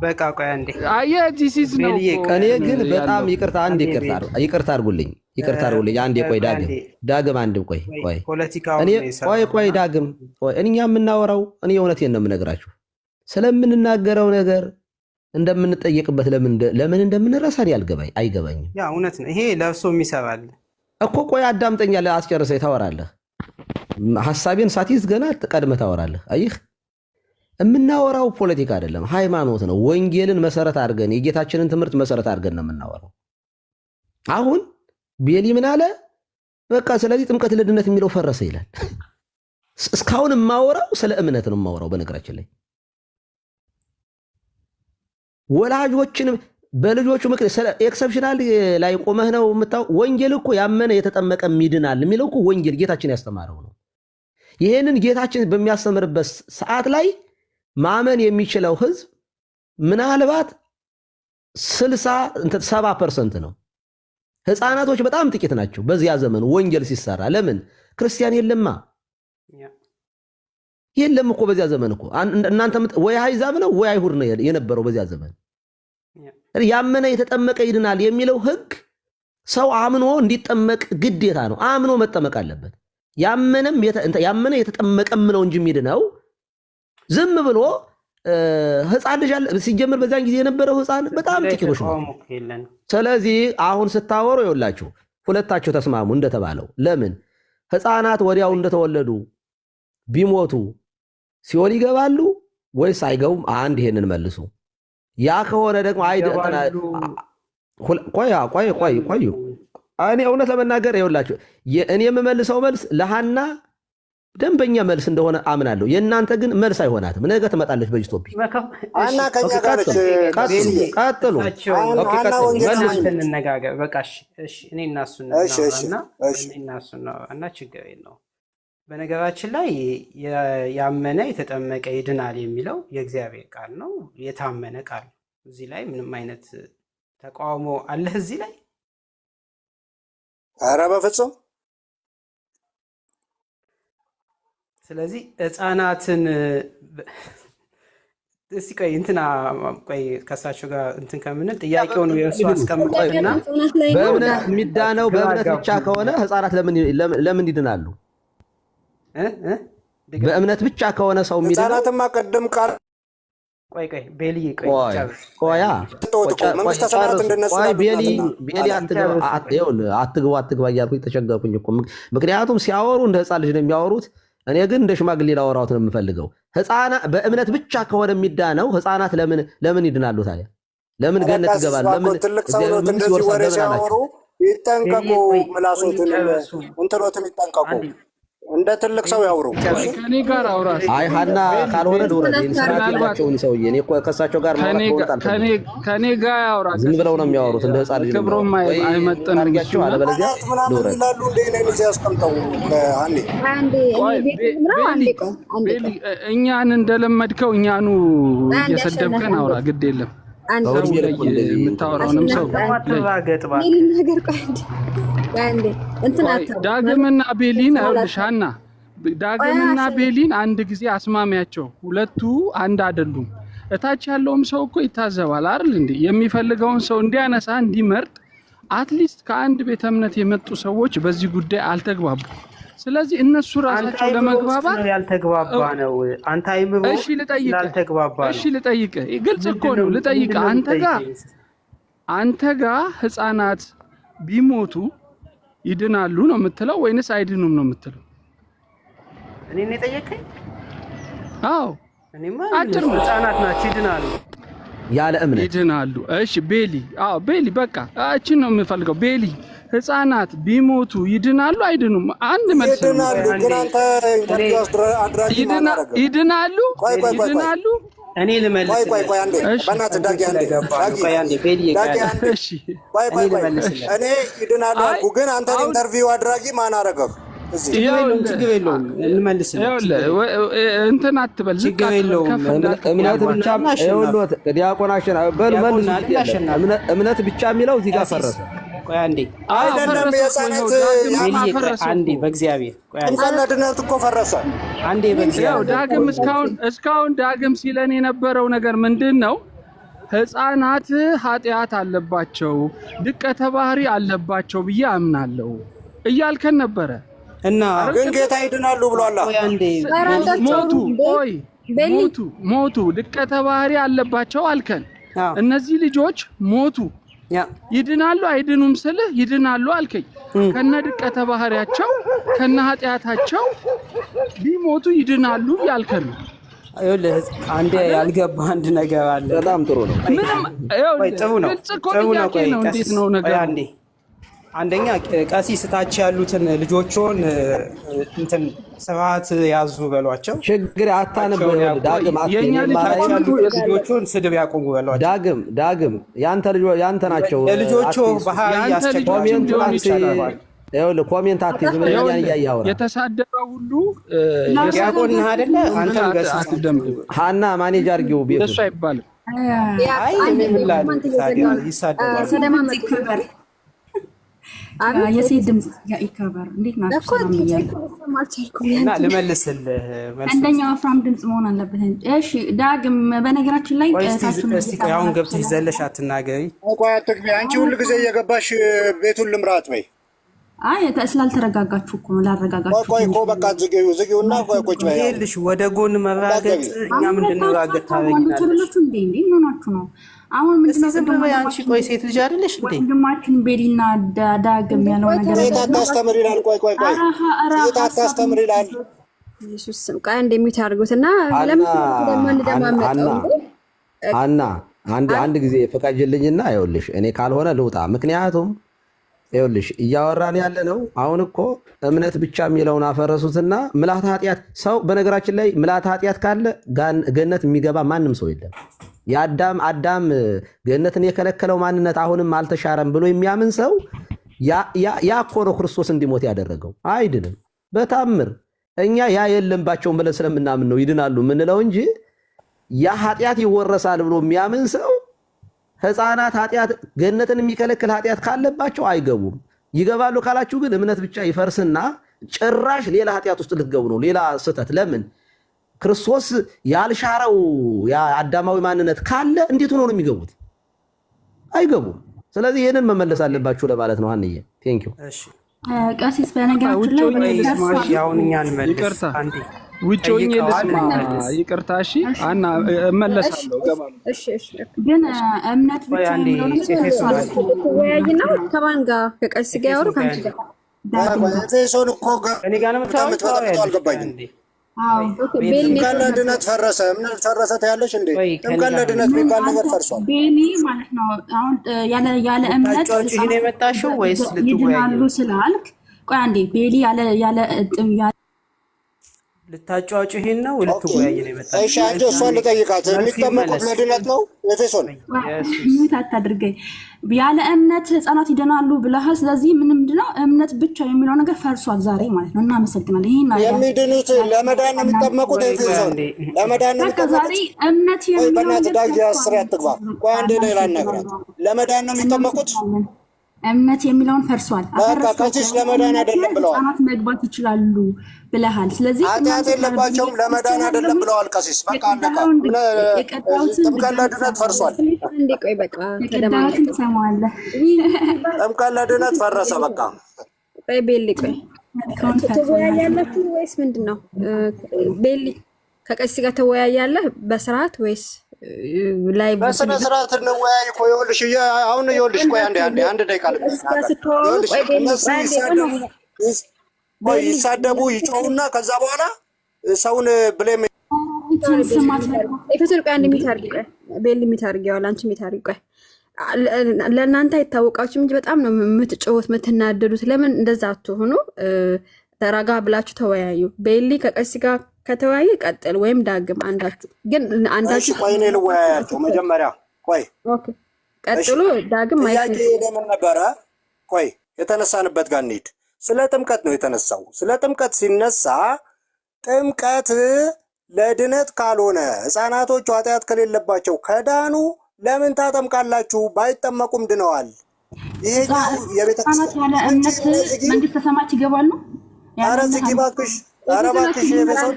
በቃ ቆይ አንዴ አየህ ዲሲስ ነው። እኔ ግን በጣም ይቅርታ አድርጉልኝ። አንዴ ቆይ ዳግም አንድ ቆይ ዳግም እኛ የምናወራው እኔ እውነቴን ነው የምነግራችሁ። ስለምንናገረው ነገር እንደምንጠየቅበት ለምን እንደምንረሳን አይገባኝም። ያ እውነት ነው። ይሄ ለብሶ የሚሰራል እኮ። ቆይ አዳምጠኛ አስጨርሰኝ ታወራለህ። ሐሳቤን ሳትይዝ ገና ቀድመህ ታወራለህ። አይህ የምናወራው ፖለቲካ አይደለም፣ ሃይማኖት ነው። ወንጌልን መሰረት አድርገን የጌታችንን ትምህርት መሰረት አድርገን ነው የምናወራው። አሁን ቤሊ ምን አለ? በቃ ስለዚህ ጥምቀት ለድነት የሚለው ፈረሰ ይላል። እስካሁን የማወራው ስለ እምነት ነው የማወራው። በነገራችን ላይ ወላጆችን በልጆቹ ምክር ኤክሰፕሽናል ላይ ቆመህ ነው የምታው። ወንጌል እኮ ያመነ የተጠመቀ ይድናል የሚለው እኮ ወንጌል ጌታችን ያስተማረው ነው። ይሄንን ጌታችን በሚያስተምርበት ሰዓት ላይ ማመን የሚችለው ህዝብ ምናልባት 70% ነው። ህፃናቶች በጣም ጥቂት ናቸው በዚያ ዘመን ወንጌል ሲሰራ። ለምን? ክርስቲያን የለማ። የለም እኮ በዚያ ዘመን እኮ እናንተ ወይ አሕዛብ ነው ወይ አይሁድ ነው የነበረው በዚያ ዘመን። ያመነ የተጠመቀ ይድናል የሚለው ህግ ሰው አምኖ እንዲጠመቅ ግዴታ ነው። አምኖ መጠመቅ አለበት። ያመነ የተጠመቀም ነው እንጂ የሚድነው ዝም ብሎ ህፃን ልጅ አለ። ሲጀምር በዛን ጊዜ የነበረው ህፃን በጣም ጥቂቶች ነው። ስለዚህ አሁን ስታወሩ ይኸውላችሁ ሁለታቸው ተስማሙ እንደተባለው። ለምን ህፃናት ወዲያው እንደተወለዱ ቢሞቱ ሲኦል ይገባሉ ወይስ አይገቡም? አንድ ይሄንን መልሱ። ያ ከሆነ ደግሞ ቆዩ እኔ እውነት ለመናገር ይኸውላችሁ እኔ የምመልሰው መልስ ለሃና ደንበኛ መልስ እንደሆነ አምናለሁ። የእናንተ ግን መልስ አይሆናትም። ነገ ትመጣለች በዚህ ቶፒክ። አና ከኛ ጋር ቀጥሉ። እንነጋገር በቃ። እሺ እኔ እና እሱ እና ችግር የለውም። በነገራችን ላይ ያመነ የተጠመቀ ይድናል የሚለው የእግዚአብሔር ቃል ነው፣ የታመነ ቃል። እዚህ ላይ ምንም አይነት ተቃውሞ አለህ እዚህ ላይ? ኧረ በፍጹም። ስለዚህ ህፃናትን እስቲ ቆይ ከሳቸው ጋር እንትን ከምንል ጥያቄውን የእሱ አስቀምጠና በእምነት የሚዳነው በእምነት ብቻ ከሆነ ህፃናት ለምን ይድናሉ? በእምነት ብቻ ከሆነ ሰው የሚድነው ህፃናትማ ቅድም ቃል ቤሊ አትግባ እያልኩኝ ተቸገርኩኝ እኮ። ምክንያቱም ሲያወሩ እንደ ህፃን ልጅ ነው የሚያወሩት። እኔ ግን እንደ ሽማግሌ ላወራሁት ነው የምፈልገው። በእምነት ብቻ ከሆነ የሚዳነው ህፃናት ለምን ይድናሉ ታዲያ? ለምን ገነት ይገባሉ? ለምን ትልቅ ሰው ነው እንደዚህ ወሬ ሲያወሩ ይጠንቀቁ። ምላሶትን እንትኖትን ይጠንቀቁ። እንደ ትልቅ ሰው ያውሩ። ከኔ ጋር አውራ። አይ ሃና ካልሆነ ደውረድ ይንስራቸውን ሰውዬ እኔ እኮ ከሳቸው ጋር ከኔ ጋር ያውራ። ዝም ብለው ነው የሚያወሩት እንደ ህፃን ልጅ ነው። ክብሮም አይመጥንም አርጋቸው አለበለዚያ ደውረድ ይላሉ። እንደ እኔ ያስቀምጠው እኛን እንደለመድከው እኛኑ እየሰደብከን አውራ። ግድ የለም የምታወራውንም ሰው ዳግምና ቤሊን አይልሻና ዳግምና ቤሊን አንድ ጊዜ አስማሚያቸው። ሁለቱ አንድ አይደሉም። እታች ያለውም ሰው እኮ ይታዘባል አይደል እንዴ? የሚፈልገውን ሰው እንዲያነሳ እንዲመርጥ አትሊስት ከአንድ ቤተ እምነት የመጡ ሰዎች በዚህ ጉዳይ አልተግባቡ። ስለዚህ እነሱ ራሳቸው ለመግባባት ያልተግባባ ነው። አንተ አይምሮ እሺ ልጠይቅ ግልጽ እኮ ነው ልጠይቅ። አንተ ጋር ህፃናት ቢሞቱ ይድናሉ ነው የምትለው ወይንስ አይድኑም ነው የምትለው? እኔ ነው የጠየቀኝ? አዎ እኔማ ህፃናት ናቸው ይድናሉ ያለ እምነት ይድናሉ። እሺ ቤሊ፣ አዎ ቤሊ፣ በቃ እቺን ነው የምፈልገው። ቤሊ ህፃናት ቢሞቱ ይድናሉ አይድኑም? አንድ መልስ ነው። ይድናሉ። እኔ ልመልስ። ቆይ አንዴ በእናትህ ዳጊ አንዴ ቤሊ እሺ እኔ ይድናሉ አልኩ፣ ግን አንተ ኢንተርቪው አድራጊ ማን አደረገህ? ችግር የለውም እንመልስ። እንትን አትበል፣ ችግር የለውም። እምነት ብቻ ይኸውልዎት ዲያቆን እምነት ብቻ የሚለው እዚህ ጋር ፈረሰ። ቆይ አንዴ አይደለም የህፃናት አንዴ በእግዚአብሔር እንኳን ድነት እኮ ፈረሰ። አንዴ በእግዚአብሔር ዳግም እስካሁን ዳግም ሲለን የነበረው ነገር ምንድን ነው? ህፃናት ኃጢአት አለባቸው፣ ድቀተ ባህሪ አለባቸው ብዬ አምናለሁ እያልከን ነበረ። እና ግን ጌታ ይድናሉ ብሏል። ሞቱ ድቀተ ባህሪ አለባቸው አልከን። እነዚህ ልጆች ሞቱ ይድናሉ አይድኑም ስልህ ይድናሉ አልከኝ። ከነ ድቀተ ባህሪያቸው ከነ ኃጢአታቸው ቢሞቱ ይድናሉ ያልከን ነው። አንዴ ያልገባ አንድ ነገር አለ። በጣም ጥሩ ነው። ጥሩ ነው። ጥሩ ነው። ቆይ እንዴት ነው ነገር? አንደኛ ቀሲስ ታች ያሉትን ልጆቹን እንትን ስርዓት ያዙ በሏቸው። ችግር አታነብ። ዳግም ልጆቹን ስድብ ያቆሙ በሏቸው። ዳግም ያንተ ናቸው የልጆቹ ባህሪ ያስቸግራቸው። ኮሜንት አትይዝ። ምን ያያያው የተሳደበ ሁሉ ያቆንህ አይደለ? አንተም ገስት ሃና ማኔጅ አድርጊው ቤቱ እሱ አይባልም። አይ ምን ላድርግ? ይሳደባል። የሴት ድምጽ ይከበር። እንዴት ናችሁ? እና ልመልስልህ አንደኛው አፍራም ድምጽ መሆን አለበት። እሺ ዳግም፣ በነገራችን ላይ አሁን ገብተሽ ዘለሽ አትናገሪ። ቆይ አትግቢ አንቺ። ሁሉ ጊዜ እየገባሽ ቤቱን ልምራት በይ። አይ ስላልተረጋጋችሁ እኮ ነው። ላረጋጋችሁ። ቆይ በቃ ዝጊውና ቁጭ በይ። ይኸውልሽ ወደ ጎን መራገጥ እኛም እንድንራገጥ ታደርጊናለሽ እንዴ? ምን ሆናችሁ ነው? አሁን ምንድነው ዝም በይ አንቺ። ቆይ ሴት ልጅ አይደለሽ እንዴ? ወንድማችን ቤሊና ዳግም ያለው ነገር ሴት አታስተምር ይላል። ቆይ ሴት አታስተምር ይላል። ኢየሱስ ስም ቃይ እንደሚት ያርጉትና ለምን እንደማንደማመጣው አና አንድ ጊዜ ፈቃጅልኝና ይኸውልሽ እኔ ካልሆነ ልውጣ። ምክንያቱም ይኸውልሽ እያወራን ያለ ነው። አሁን እኮ እምነት ብቻ የሚለውን አፈረሱትና ምልዓተ ኃጢአት ሰው በነገራችን ላይ ምልዓተ ኃጢአት ካለ ገነት የሚገባ ማንም ሰው የለም። አዳም ገነትን የከለከለው ማንነት አሁንም አልተሻረም ብሎ የሚያምን ሰው ያ እኮ ነው ክርስቶስ እንዲሞት ያደረገው። አይድንም በታምር እኛ ያ የለባቸውም ብለን ስለምናምን ነው ይድናሉ የምንለው እንጂ ያ ኃጢአት ይወረሳል ብሎ የሚያምን ሰው ህፃናት ኃጢአት ገነትን የሚከለክል ኃጢአት ካለባቸው አይገቡም። ይገባሉ ካላችሁ ግን እምነት ብቻ ይፈርስና ጭራሽ ሌላ ኃጢአት ውስጥ ልትገቡ ነው። ሌላ ስህተት። ለምን ክርስቶስ ያልሻረው አዳማዊ ማንነት ካለ እንዴት ሆኖ ነው የሚገቡት? አይገቡም። ስለዚህ ይህንን መመለስ አለባችሁ ለማለት ነው። አንዬ ቴንኪው። እሺ ቀሲስ በነገራችን ላይ ያውን እኛን መልስ አንዴ ውጭ ሆኜ ልስማ። ይቅርታ እሺ። አና እመለሳለሁ እገባለሁ። እሺ ግን እምነት ብቻ ነው ወያይና ከማን ጋር ከቀሲስ ጋር ያወሩ ካንቺ ጋር ኤፌሶን እኮ እኔ ጋር ነው የምታወራው። አልገባኝም። ጥምቀት ለድነት ፈረሰ። እምነት ፈረሰ ታያለሽ እንዴ? ጥምቀት ለድነት የሚባል ነገር ፈርሷል። ቤኒ ማለት ነው። አሁን ያለ እምነት ይሄ ነው የመጣሽው ወይስ ይድናሉ ስላልክ፣ ቆይ አንዴ ቤሊ ያለ ልታጫዋጩ ይሄን ነው ልትወያይ ነው የመጣሽው? እሺ አንቺ እሷን ልጠይቃት። የሚጠመቁት ለድነት ነው ኤፌሶን? ምን ታታድርገኝ? ያለ እምነት ህፃናት ይድናሉ ብለሃል። ስለዚህ ምንድነው እምነት ብቻ የሚለው ነገር ፈርሷል ዛሬ ማለት ነው። እናመሰግናለን። ይሄን የሚድኑት ለመዳን ነው የሚጠመቁት ኤፌሶን ለመዳን ነው የሚጠመቁት። ዛሬ እምነት የሚለው በእናትህ ዳጊ አስር ያትግባ። ቆይ አንዴ ሌላ ነግራት። ለመዳን ነው የሚጠመቁት። እምነት የሚለውን ፈርሷል። በቃ ከዚህ ለመዳን አይደለም ብለዋል። ህፃናት መግባት ይችላሉ ብለሃል። ስለዚህ ኃጢአት የለባቸውም ለመዳን አይደለም ብለዋል ቀሲስ። በቃ አለቃ። ጥምቀት ለድነት ፈርሷል። እንዴ ቆይ በቃ ተደማጭ ተሰማዋለህ። ጥምቀት ለድነት ፈረሰ። በቃ ቆይ ቤሊ ቆይ ተወያያላችሁ ወይስ ምንድነው? ቤሊ ከቀሲስ ጋር ተወያያለህ በስርዓት ወይስ ላይ በስነ ስርዓት እንወያይ እኮ። ይኸውልሽ አሁን ይኸውልሽ ቆይ አንድ ደቂቃ ይሳደቡ ይጮሁና ከዛ በኋላ ሰውን ብሌም ኤፌሶን ቆይ አንድ ሚታርግ ቆይ ቤሊ ሚታርግ ያው አንቺ ሚታርግ ቆይ ለእናንተ አይታወቃችሁም እንጂ በጣም ነው የምትጮሁት የምትናደዱት። ለምን እንደዛ አትሆኑ? ተራጋ ብላችሁ ተወያዩ። ቤሊ ከቀሲስ ጋር ከተወያየ ቀጥል፣ ወይም ዳግም አንዳችሁ ግን አንዳችሁ ቆይ እኔ ልወያያቸው መጀመሪያ። ቆይ ኦኬ ቀጥሉ። ዳግም ጥያቄ ለምን ነበረ? ቆይ የተነሳንበት ጋር እንሂድ። ስለ ጥምቀት ነው የተነሳው። ስለ ጥምቀት ሲነሳ ጥምቀት ለድነት ካልሆነ ህፃናቶቹ ኃጢአት ከሌለባቸው ከዳኑ ለምን ታጠምቃላችሁ? ባይጠመቁም ድነዋል። ይሄኛው የቤተክርስቲያን ያለ እምነት መንግስተ ሰማያት ይገባሉ። ኧረ ዝጊ እባክሽ። ኧረ እባክሽ ኤፌሶን።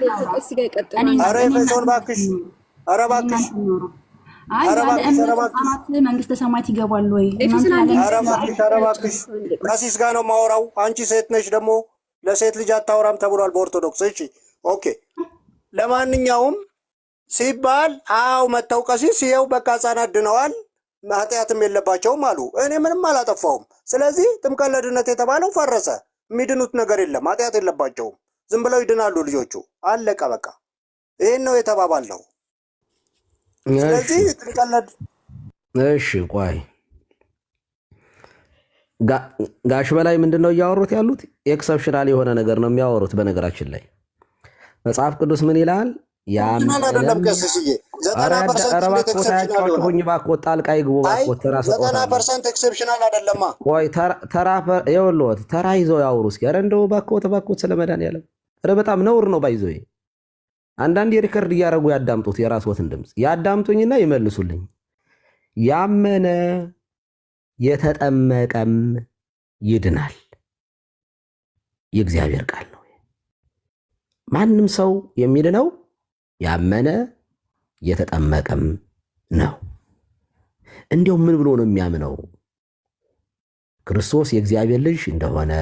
ኧረ ኤፌሶን እባክሽ። ኧረ እባክሽ። ኧረ እባክሽ መንግስተ ሰማያት ይገባሉ ወይ? ኧረ እባክሽ። ኧረ እባክሽ። ቀሲስ ጋር ነው የማወራው። አንቺ ሴት ነሽ ደግሞ ለሴት ልጅ አታወራም ተብሏል በኦርቶዶክስ። እሺ ኦኬ። ለማንኛውም ሲባል አው መተው ቀሲስ ይኸው በቃ ህፃናት ድነዋል ኃጢአትም የለባቸውም አሉ። እኔ ምንም አላጠፋውም። ስለዚህ ጥምቀት ለድነት የተባለው ፈረሰ። የሚድኑት ነገር የለም፣ ኃጢአት የለባቸውም። ዝም ብለው ይድናሉ ልጆቹ። አለቀ በቃ። ይሄን ነው የተባባል ነው። ስለዚህ ትንቀለድ። እሺ ቆይ ጋሽ በላይ ምንድን ነው እያወሩት ያሉት? ኤክሰፕሽናል የሆነ ነገር ነው የሚያወሩት። በነገራችን ላይ መጽሐፍ ቅዱስ ምን ይላል? አይደለም ቀስስዬ 90% ባኮት ጣልቃ ይግቡ ባኮት ተራ 90% ኤክሰፕሽናል አይደለማ። ቆይ ይኸውልዎት ተራ ይዘው ያወሩ እስኪ። ኧረ እንደው ባኮት ስለ መድኃኒዓለም ኧረ በጣም ነውር ነው ባይዞ። አንዳንድ የሪከርድ እያደረጉ ያዳምጡት፣ የራስዎትን ድምፅ ያዳምጡኝና ይመልሱልኝ። ያመነ የተጠመቀም ይድናል። የእግዚአብሔር ቃል ነው። ማንም ሰው የሚድነው ያመነ የተጠመቀም ነው። እንዲያው ምን ብሎ ነው የሚያምነው? ክርስቶስ የእግዚአብሔር ልጅ እንደሆነ፣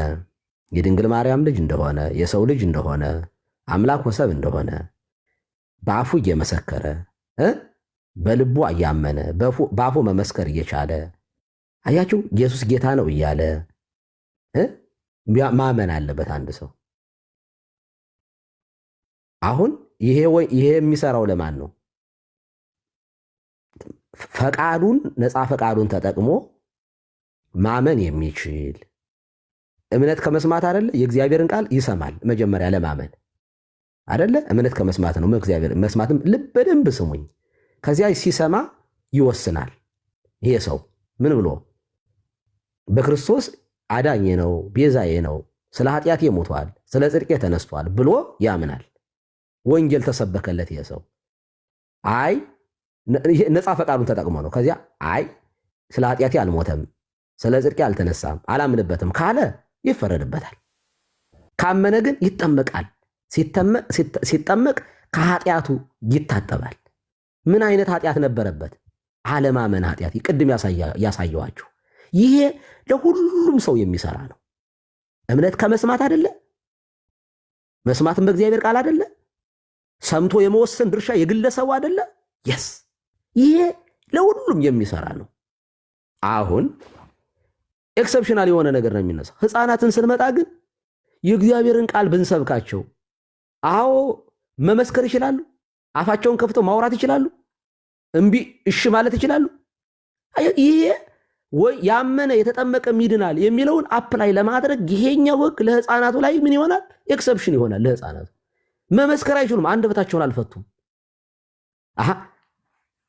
የድንግል ማርያም ልጅ እንደሆነ፣ የሰው ልጅ እንደሆነ፣ አምላክ ወሰብ እንደሆነ በአፉ እየመሰከረ በልቡ እያመነ በአፉ መመስከር እየቻለ አያችሁ፣ ኢየሱስ ጌታ ነው እያለ ማመን አለበት አንድ ሰው። አሁን ይሄ የሚሰራው ለማን ነው? ፈቃዱን ነፃ ፈቃዱን ተጠቅሞ ማመን የሚችል እምነት ከመስማት አይደለ? የእግዚአብሔርን ቃል ይሰማል መጀመሪያ ለማመን አይደለ? እምነት ከመስማት ነው። እግዚአብሔር መስማትም በደንብ ስሙኝ። ከዚያ ሲሰማ ይወስናል። ይሄ ሰው ምን ብሎ በክርስቶስ አዳኜ ነው፣ ቤዛዬ ነው፣ ስለ ኃጢአቴ ሞቷል፣ ስለ ጽድቄ ተነስቷል ብሎ ያምናል። ወንጌል ተሰበከለት። ይሄ ሰው አይ ነፃ ፈቃዱን ተጠቅሞ ነው። ከዚያ አይ ስለ ኃጢአቴ አልሞተም፣ ስለ ጽድቄ አልተነሳም፣ አላምንበትም ካለ ይፈረድበታል። ካመነ ግን ይጠመቃል። ሲጠመቅ ከኃጢአቱ ይታጠባል። ምን አይነት ኃጢአት ነበረበት? አለማመን ኃጢአት። ቅድም ያሳየዋችሁ ይሄ ለሁሉም ሰው የሚሰራ ነው። እምነት ከመስማት አይደለ? መስማትም በእግዚአብሔር ቃል አይደለ? ሰምቶ የመወሰን ድርሻ የግለሰቡ አይደለ? የስ ይሄ ለሁሉም የሚሰራ ነው። አሁን ኤክሰፕሽናል የሆነ ነገር ነው የሚነሳው። ህፃናትን ስንመጣ ግን የእግዚአብሔርን ቃል ብንሰብካቸው አዎ መመስከር ይችላሉ። አፋቸውን ከፍተው ማውራት ይችላሉ። እምቢ እሺ ማለት ይችላሉ። ይሄ ወይ ያመነ የተጠመቀ ይድናል የሚለውን አፕላይ ለማድረግ ይሄኛው ህግ ለህፃናቱ ላይ ምን ይሆናል? ኤክሰፕሽን ይሆናል። ለህፃናቱ መመስከር አይችሉም፣ አንደበታቸውን አልፈቱም።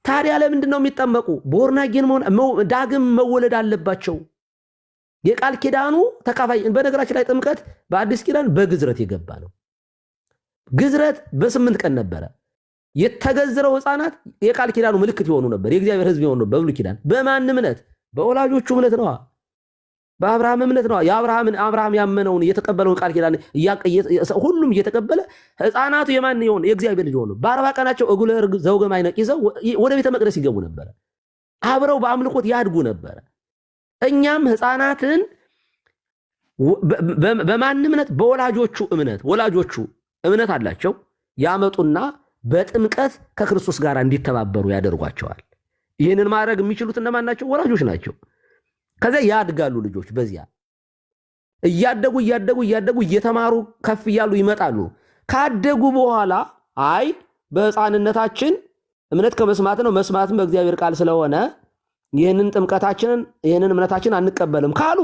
ታዲያ ለምንድን ነው የሚጠመቁ? ቦርናጌን ዳግም መወለድ አለባቸው። የቃል ኪዳኑ ተካፋይ። በነገራችን ላይ ጥምቀት በአዲስ ኪዳን በግዝረት የገባ ነው። ግዝረት በ8 ቀን ነበረ። የተገዘረው ህፃናት የቃል ኪዳኑ ምልክት የሆኑ ነበር፣ የእግዚአብሔር ህዝብ የሆኑ በብሉይ ኪዳን። በማን እምነት? በወላጆቹ እምነት ነው። በአብርሃም እምነት ነው። አብርሃም ያመነውን የተቀበለውን ቃል ኪዳን ሁሉም እየተቀበለ ህፃናቱ የማን የሆኑ? የእግዚአብሔር ልጅ ሆኑ። በ40 ቀናቸው እጉለ እርግብ ዘውገ ማይነቅ ይዘው ወደ ቤተ መቅደስ ይገቡ ነበረ። አብረው በአምልኮት ያድጉ ነበረ። እኛም ህፃናትን በማን እምነት? በወላጆቹ እምነት። ወላጆቹ እምነት አላቸው፣ ያመጡና በጥምቀት ከክርስቶስ ጋር እንዲተባበሩ ያደርጓቸዋል። ይህንን ማድረግ የሚችሉት እነማን ናቸው? ወላጆች ናቸው። ከዚያ ያድጋሉ ልጆች። በዚያ እያደጉ እየተማሩ ከፍ እያሉ ይመጣሉ። ካደጉ በኋላ አይ በህፃንነታችን እምነት ከመስማት ነው፣ መስማትም በእግዚአብሔር ቃል ስለሆነ ይህንን እምነታችን አንቀበልም ካሉ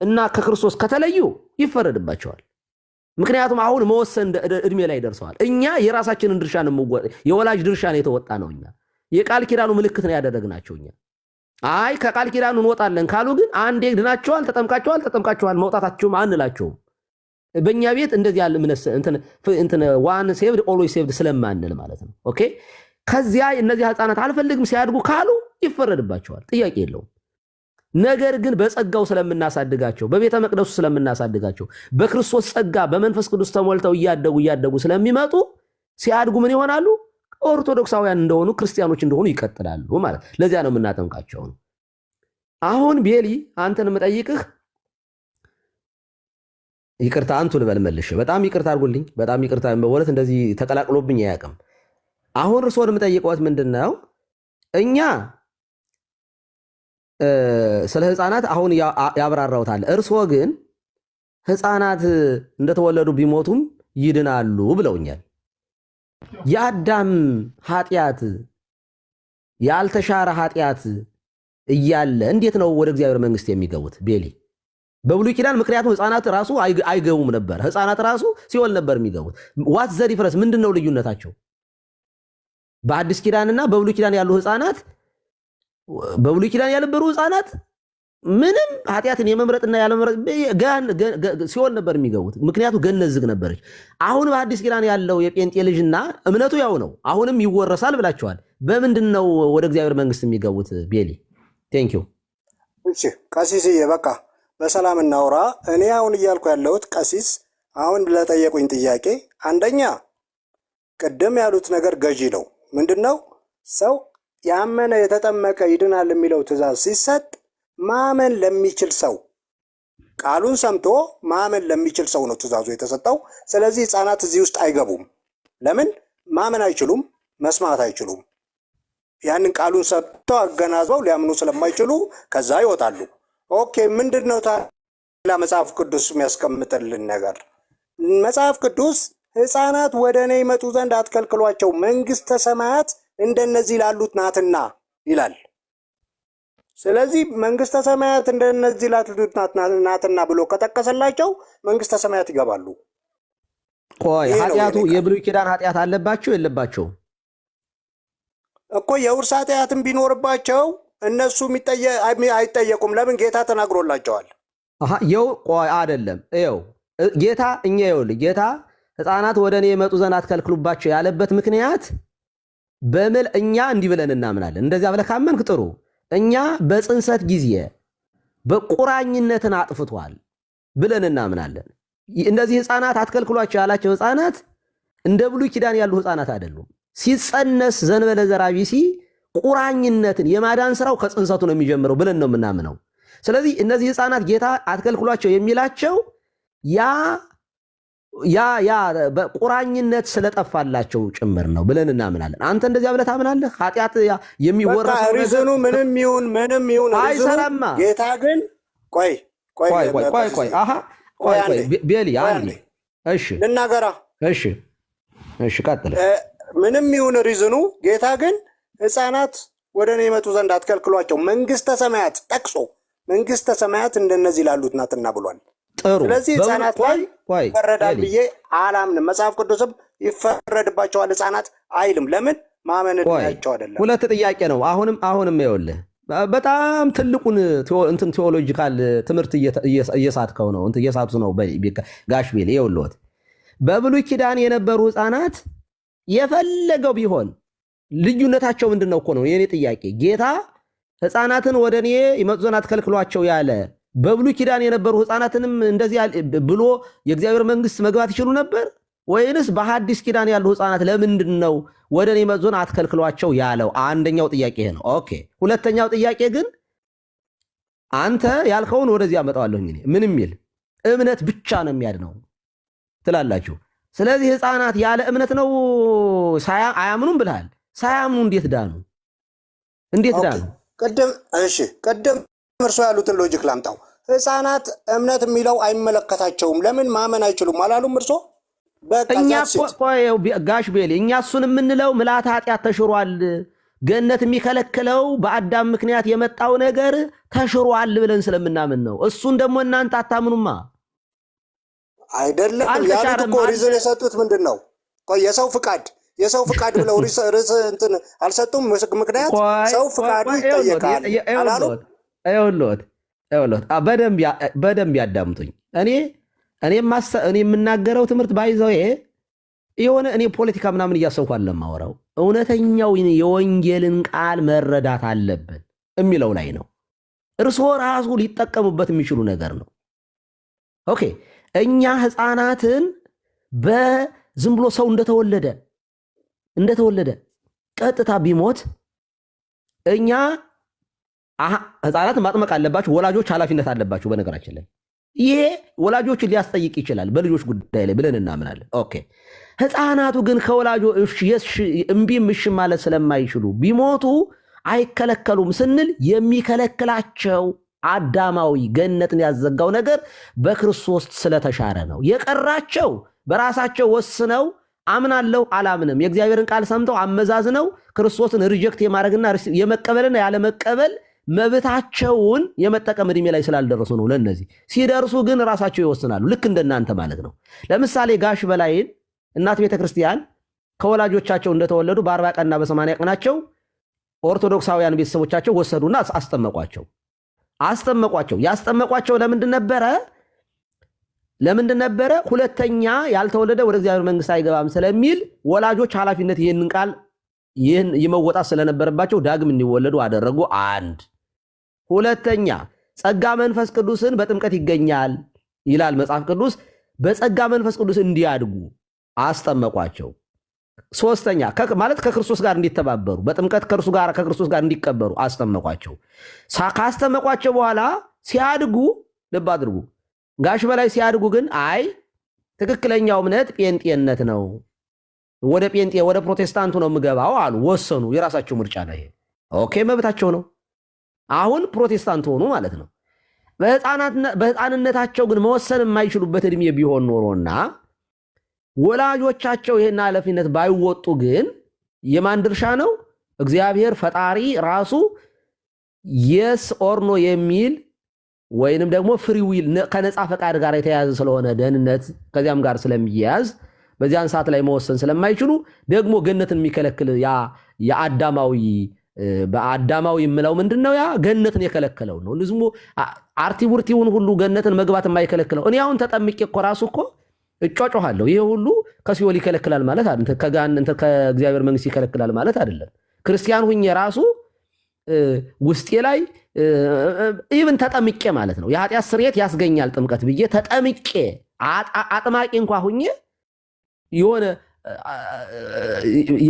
እና ከክርስቶስ ከተለዩ ይፈረድባቸዋል። ምክንያቱም አሁን መወሰን እድሜ ላይ ደርሰዋል። እኛ የራሳችንን ድርሻ የወላጅ ድርሻ ነው የተወጣ ነው። እኛ የቃል ኪዳኑ ምልክት ነው ያደረግናቸው። እኛ አይ ከቃል ኪዳኑ እንወጣለን ካሉ ግን አንዴ ድናቸዋል፣ ተጠምቃቸዋል መውጣታቸውም አንላቸውም። በእኛ ቤት እንደዚህ ያለ እንትን ዋን ሴቭድ ኦልዌይስ ሴቭድ ስለማንል ማለት ነው። ኦኬ። ከዚያ እነዚህ ህፃናት አልፈልግም ሲያድጉ ካሉ ይፈረድባቸዋል፣ ጥያቄ የለውም። ነገር ግን በጸጋው ስለምናሳድጋቸው፣ በቤተ መቅደሱ ስለምናሳድጋቸው፣ በክርስቶስ ጸጋ በመንፈስ ቅዱስ ተሞልተው እያደጉ ስለሚመጡ ሲያድጉ ምን ይሆናሉ? ኦርቶዶክሳውያን እንደሆኑ ክርስቲያኖች እንደሆኑ ይቀጥላሉ ማለት። ለዚያ ነው የምናጠምቃቸው። አሁን ቤሊ አንተን የምጠይቅህ ይቅርታ አንቱ ልበል መልሼ፣ በጣም ይቅርታ አድርጉልኝ። በጣም ይቅርታ በወለት እንደዚህ ተቀላቅሎብኝ አያውቅም። አሁን እርስዎን የምጠይቀዎት ምንድነው? እኛ ስለ ህፃናት አሁን ያብራራውታል። እርስዎ ግን ሕፃናት እንደተወለዱ ቢሞቱም ይድናሉ ብለውኛል። የአዳም ኃጢአት ያልተሻረ ኃጢአት እያለ እንዴት ነው ወደ እግዚአብሔር መንግስት የሚገቡት? ቤሊ በብሉይ ኪዳን ምክንያቱም ሕፃናት ራሱ አይገቡም ነበር። ሕፃናት ራሱ ሲኦል ነበር የሚገቡት። ዋት ዘ ዲፍረንስ? ምንድን ነው ልዩነታቸው? በአዲስ ኪዳንና በብሉይ ኪዳን ያሉ ሕፃናት በብሉይ ኪዳን ያልነበሩ ሕፃናት ምንም ኃጢአትን የመምረጥና ያለመምረጥ ሲኦል ነበር የሚገቡት። ምክንያቱም ገነት ዝግ ነበረች። አሁን በአዲስ ኪዳን ያለው የጴንጤ ልጅና እምነቱ ያው ነው፣ አሁንም ይወረሳል ብላቸዋል። በምንድን ነው ወደ እግዚአብሔር መንግስት የሚገቡት? ቤሊ ቴንክ ዩ። እሺ ቀሲስዬ በቃ በሰላም እናውራ። እኔ አሁን እያልኩ ያለሁት ቀሲስ አሁን ለጠየቁኝ ጥያቄ አንደኛ ቅድም ያሉት ነገር ገዢ ነው። ምንድን ነው? ሰው ያመነ የተጠመቀ ይድናል የሚለው ትእዛዝ ሲሰጥ ማመን ለሚችል ሰው ቃሉን ሰምቶ ማመን ለሚችል ሰው ነው ትእዛዙ የተሰጠው። ስለዚህ ሕፃናት እዚህ ውስጥ አይገቡም። ለምን? ማመን አይችሉም፣ መስማት አይችሉም። ያንን ቃሉን ሰምተው አገናዝበው ሊያምኑ ስለማይችሉ ከዛ ይወጣሉ። ኦኬ ምንድን ነው ታዲያ መጽሐፍ ቅዱስ የሚያስቀምጥልን ነገር? መጽሐፍ ቅዱስ ሕፃናት ወደ እኔ ይመጡ ዘንድ አትከልክሏቸው፣ መንግሥተ ሰማያት እንደነዚህ ላሉት ናትና ይላል። ስለዚህ መንግሥተ ሰማያት እንደነዚህ ላሉት ናትና ብሎ ከጠቀሰላቸው መንግሥተ ሰማያት ይገባሉ። ቆይ ኃጢአቱ የብሉይ ኪዳን ኃጢአት አለባቸው የለባቸውም? እኮ የውርስ ኃጢአትም ቢኖርባቸው እነሱ አይጠየቁም። ለምን? ጌታ ተናግሮላቸዋል። ቆይ አይደለም ይኸው ጌታ ጌታ ሕፃናት ወደ እኔ የመጡ ዘንድ አትከልክሉባቸው ያለበት ምክንያት እኛ እንዲህ ብለን እናምናለን። እንደዚያ ብለህ ካመንክ ጥሩ። እኛ በጽንሰት ጊዜ በቁራኝነትን አጥፍቷል ብለን እናምናለን። እነዚህ ሕፃናት አትከልክሏቸው ያላቸው ሕፃናት እንደ ብሉይ ኪዳን ያሉ ሕፃናት አይደሉም። ሲጸነስ ዘንበለ ዘራቢሲ ቁራኝነትን የማዳን ስራው ከጽንሰቱ ነው የሚጀምረው ብለን ነው የምናምነው። ስለዚህ እነዚህ ሕፃናት ጌታ አትከልክሏቸው የሚላቸው ያ በቁራኝነት ስለጠፋላቸው ጭምር ነው ብለን እናምናለን። አንተ እንደዚያ ብለህ ታምናለህ? ኃጢአት የሚወረሰው ሪዝኑ ምንም ይሁን አይሰራማ። ጌታ ግን ቆይ ቤሊ አንዴ እሺ ልናገራ። እሺ ቀጥል። ምንም ይሁን ሪዝኑ ጌታ ግን ሕፃናት ወደ እኔ ይመጡ ዘንድ አትከልክሏቸው፣ መንግሥተ ሰማያት ጠቅሶ መንግሥተ ሰማያት እንደነዚህ ላሉት ናትና ብሏል። ጥሩ። ስለዚህ ሕፃናት ላይ ይፈረዳል ብዬ አላምንም። መጽሐፍ ቅዱስም ይፈረድባቸዋል ሕፃናት አይልም። ለምን? ማመን እድሜያቸው አይደለም። ሁለት ጥያቄ ነው። አሁንም ይኸውልህ በጣም ትልቁን ቴዎሎጂካል ትምህርት እየሳትከው ነው እየሳቱ ነው ጋሽ ቤል። ይኸውልህ በብሉይ ኪዳን የነበሩ ሕፃናት የፈለገው ቢሆን ልዩነታቸው ምንድን ነው እኮ ነው የኔ ጥያቄ። ጌታ ሕፃናትን ወደ እኔ ይመጡ ዘንድ አትከልክሏቸው ያለ በብሉይ ኪዳን የነበሩ ሕፃናትንም እንደዚህ ብሎ የእግዚአብሔር መንግስት መግባት ይችሉ ነበር ወይንስ በሐዲስ ኪዳን ያሉ ሕፃናት ለምንድን ነው ወደ እኔ ይመጡ ዘንድ አትከልክሏቸው ያለው? አንደኛው ጥያቄ ይሄ ነው። ኦኬ። ሁለተኛው ጥያቄ ግን አንተ ያልከውን ወደዚህ አመጣዋለሁ። ምን የሚል እምነት ብቻ ነው የሚያድነው ትላላችሁ። ስለዚህ ሕፃናት ያለ እምነት ነው አያምኑም ብልሃል። ሳያምኑ እንዴት ዳኑ? ቅድም እርሶ ያሉትን ሎጂክ ላምጣው። ሕፃናት እምነት የሚለው አይመለከታቸውም። ለምን ማመን አይችሉም አላሉም እርሶ? ጋሽ ቤሌ እኛ እሱን የምንለው ምልዓተ ኃጢአት ተሽሯል፣ ገነት የሚከለክለው በአዳም ምክንያት የመጣው ነገር ተሽሯል ብለን ስለምናምን ነው። እሱን ደግሞ እናንተ አታምኑማ። አይደለም ያሉት እኮ ሪዝን የሰጡት ምንድን ነው? የሰው ፍቃድ ብለው ርዕስ እንትን አልሰጡም። ምክንያት ሰው ፍቃዱ ይጠየቃል አላሉ? በደንብ ያዳምጡኝ። እኔ የምናገረው ትምህርት ባይዘው የሆነ እኔ ፖለቲካ ምናምን እያሰብኩ አለማወራው እውነተኛው የወንጌልን ቃል መረዳት አለብን የሚለው ላይ ነው። እርስዎ ራሱ ሊጠቀሙበት የሚችሉ ነገር ነው። ኦኬ። እኛ ሕፃናትን በዝም ብሎ ሰው እንደተወለደ ቀጥታ ቢሞት እኛ ሕፃናትን ማጥመቅ አለባቸው። ወላጆች ኃላፊነት አለባቸው። በነገራችን ላይ ይሄ ወላጆችን ሊያስጠይቅ ይችላል በልጆች ጉዳይ ላይ ብለን እናምናለን። ኦኬ። ሕፃናቱ ግን ከወላጆች እምቢም እሺ ማለት ስለማይችሉ ቢሞቱ አይከለከሉም ስንል የሚከለክላቸው አዳማዊ ገነትን ያዘጋው ነገር በክርስቶስ ስለተሻረ ነው። የቀራቸው በራሳቸው ወስነው አምናለሁ አላምንም የእግዚአብሔርን ቃል ሰምተው አመዛዝነው ክርስቶስን ሪጀክት የማድረግና የመቀበልና ያለመቀበል መብታቸውን የመጠቀም ዕድሜ ላይ ስላልደረሱ ነው። ለነዚህ ሲደርሱ ግን ራሳቸው ይወስናሉ። ልክ እንደናንተ ማለት ነው። ለምሳሌ ጋሽ በላይን እናት ቤተክርስቲያን ከወላጆቻቸው እንደተወለዱ በ40 ቀንና በ80 ቀናቸው ኦርቶዶክሳውያን ቤተሰቦቻቸው ወሰዱና አስጠመቋቸው። ያስጠመቋቸው ለምንድን ነበረ? ሁለተኛ ያልተወለደ ወደ እግዚአብሔር መንግስት አይገባም ስለሚል ወላጆች ኃላፊነት ይህን ይመወጣት ስለነበረባቸው ዳግም እንዲወለዱ አደረጉ። አንድ ሁለተኛ ጸጋ መንፈስ ቅዱስን በጥምቀት ይገኛል ይላል መጽሐፍ ቅዱስ። በጸጋ መንፈስ ቅዱስ እንዲያድጉ አስጠመቋቸው። ሶስተኛ ማለት ከክርስቶስ ጋር እንዲተባበሩ በጥምቀት ከክርስቶስ ጋር እንዲቀበሩ አስጠመቋቸው። ካስጠመቋቸው በኋላ ሲያድጉ ልብ አድርጉ፣ ጋሽ በላይ ሲያድጉ ግን አይ ትክክለኛው እምነት ጴንጤነት ነው፣ ወደ ፕሮቴስታንቱ ነው የምገባው አሉ። ወሰኑ። የራሳቸው ምርጫ ነው ይሄ። ኦኬ መብታቸው ነው። አሁን ፕሮቴስታንት ሆኑ ማለት ነው። በሕፃንነታቸው ግን መወሰን የማይችሉበት ዕድሜ ቢሆን ኖሮና ወላጆቻቸው ይሄን ኃላፊነት ባይወጡ ግን የማን ድርሻ ነው? እግዚአብሔር ፈጣሪ ራሱ የስ ኦር ኖ የሚል ወይንም ደግሞ ፍሪ ዊል ከነፃ ፈቃድ ጋር የተያያዘ ስለሆነ ደህንነት ከዚያም ጋር ስለሚያያዝ በዚያን ሰዓት ላይ መወሰን ስለማይችሉ ደግሞ ገነትን የሚከለክል ያ በአዳማዊ የምለው ምንድነው? ያ ገነትን የከለከለው ነው። ዝም አርቲቡርቲውን ሁሉ ገነትን መግባት የማይከለክለው እኔ አሁን ተጠምቄ እኮ ራሱ እኮ እጫጫሃለሁ። ይሄ ሁሉ ከሲኦል ይከለክላል ማለት አይደለም። ከእግዚአብሔር መንግስት ይከለክላል ማለት አይደለም። ክርስቲያን ሁኜ ራሱ ውስጤ ላይ ኢቭን ተጠምቄ ማለት ነው የኃጢአት ስርየት ያስገኛል ጥምቀት ብዬ ተጠምቄ አጥማቂ እንኳ ሁኜ የሆነ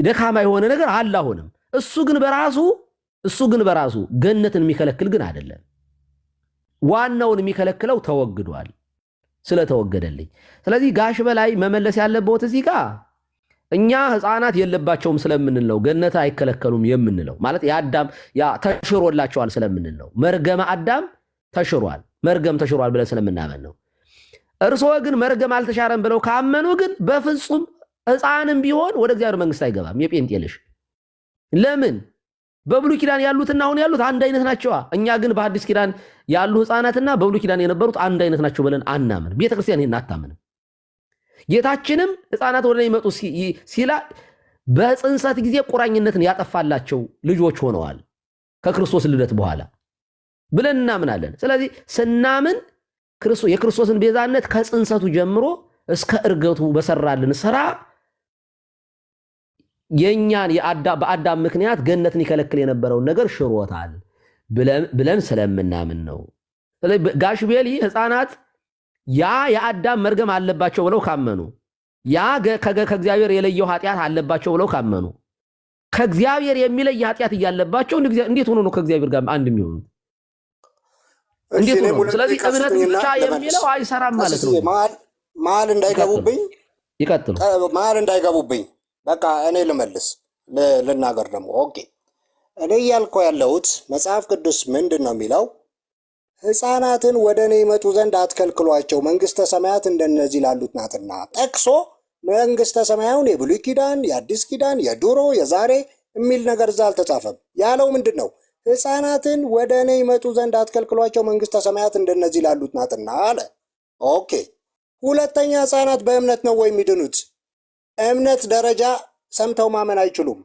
ደካማ የሆነ ነገር አለ አሁንም። እሱ ግን በራሱ ገነትን የሚከለክል ግን አይደለም። ዋናውን የሚከለክለው ተወግዷል ስለተወገደልኝ። ስለዚህ ጋሽ በላይ መመለስ ያለበት እዚህ ጋር እኛ ሕፃናት የለባቸውም ስለምንል ነው ገነት አይከለከሉም የምንለው። ማለት የአዳም ተሽሮላቸዋል ስለምንል ነው። መርገመ አዳም ተሽሯል፣ መርገም ተሽሯል ብለን ስለምናመን ነው። እርስዎ ግን መርገም አልተሻረም ብለው ካመኑ ግን በፍጹም ሕፃንም ቢሆን ወደ እግዚአብሔር መንግስት አይገባም። የጴንጤ ልጅ ለምን? በብሉይ ኪዳን ያሉትና አሁን ያሉት አንድ አይነት ናቸዋ። እኛ ግን በሐዲስ ኪዳን ያሉ ሕፃናትና በብሉይ ኪዳን የነበሩት አንድ አይነት ናቸው ብለን አናምን። ቤተክርስቲያን ይህን አታምንም። ጌታችንም ሕፃናት ወደ እኔ ይመጡ ሲላ በጽንሰት ጊዜ ቁራኝነትን ያጠፋላቸው ልጆች ሆነዋል ከክርስቶስ ልደት በኋላ ብለን እናምናለን። ስለዚህ ስናምን የክርስቶስን ቤዛነት ከጽንሰቱ ጀምሮ እስከ እርገቱ በሰራልን ስራ የኛን በአዳም ምክንያት ገነትን ይከለክል የነበረውን ነገር ሽሮታል ብለን ስለምናምን ነው። ስለዚህ ጋሽ ቤሊ ሕፃናት የአዳም መርገም አለባቸው ብለው ካመኑ፣ ከእግዚአብሔር የለየው ኃጢአት አለባቸው ብለው ካመኑ፣ ከእግዚአብሔር የሚለይ ኃጢአት እያለባቸው እንዴት ሆኖ ነው ከእግዚአብሔር ጋር አንድ የሚሆኑት? እንዴት ሆኖ? ስለዚህ እምነት ብቻ የሚለው አይሰራም ማለት ነው። መሀል እንዳይገቡብኝ ይቀጥሉ። መሀል እንዳይገቡብኝ በቃ እኔ ልናገር ደግሞ። ኦኬ እኔ እያልኩ ያለሁት መጽሐፍ ቅዱስ ምንድን ነው የሚለው? ሕፃናትን ወደ እኔ ይመጡ ዘንድ አትከልክሏቸው፣ መንግስተ ሰማያት እንደነዚህ ላሉት ናትና። ጠቅሶ መንግስተ ሰማያውን የብሉይ ኪዳን፣ የአዲስ ኪዳን፣ የድሮ የዛሬ የሚል ነገር እዛ አልተጻፈም። ያለው ምንድን ነው? ሕፃናትን ወደ እኔ ይመጡ ዘንድ አትከልክሏቸው፣ መንግስተ ሰማያት እንደነዚህ ላሉት ናትና አለ። ኦኬ ሁለተኛ ሕፃናት በእምነት ነው ወይ የሚድኑት? እምነት ደረጃ ሰምተው ማመን አይችሉም።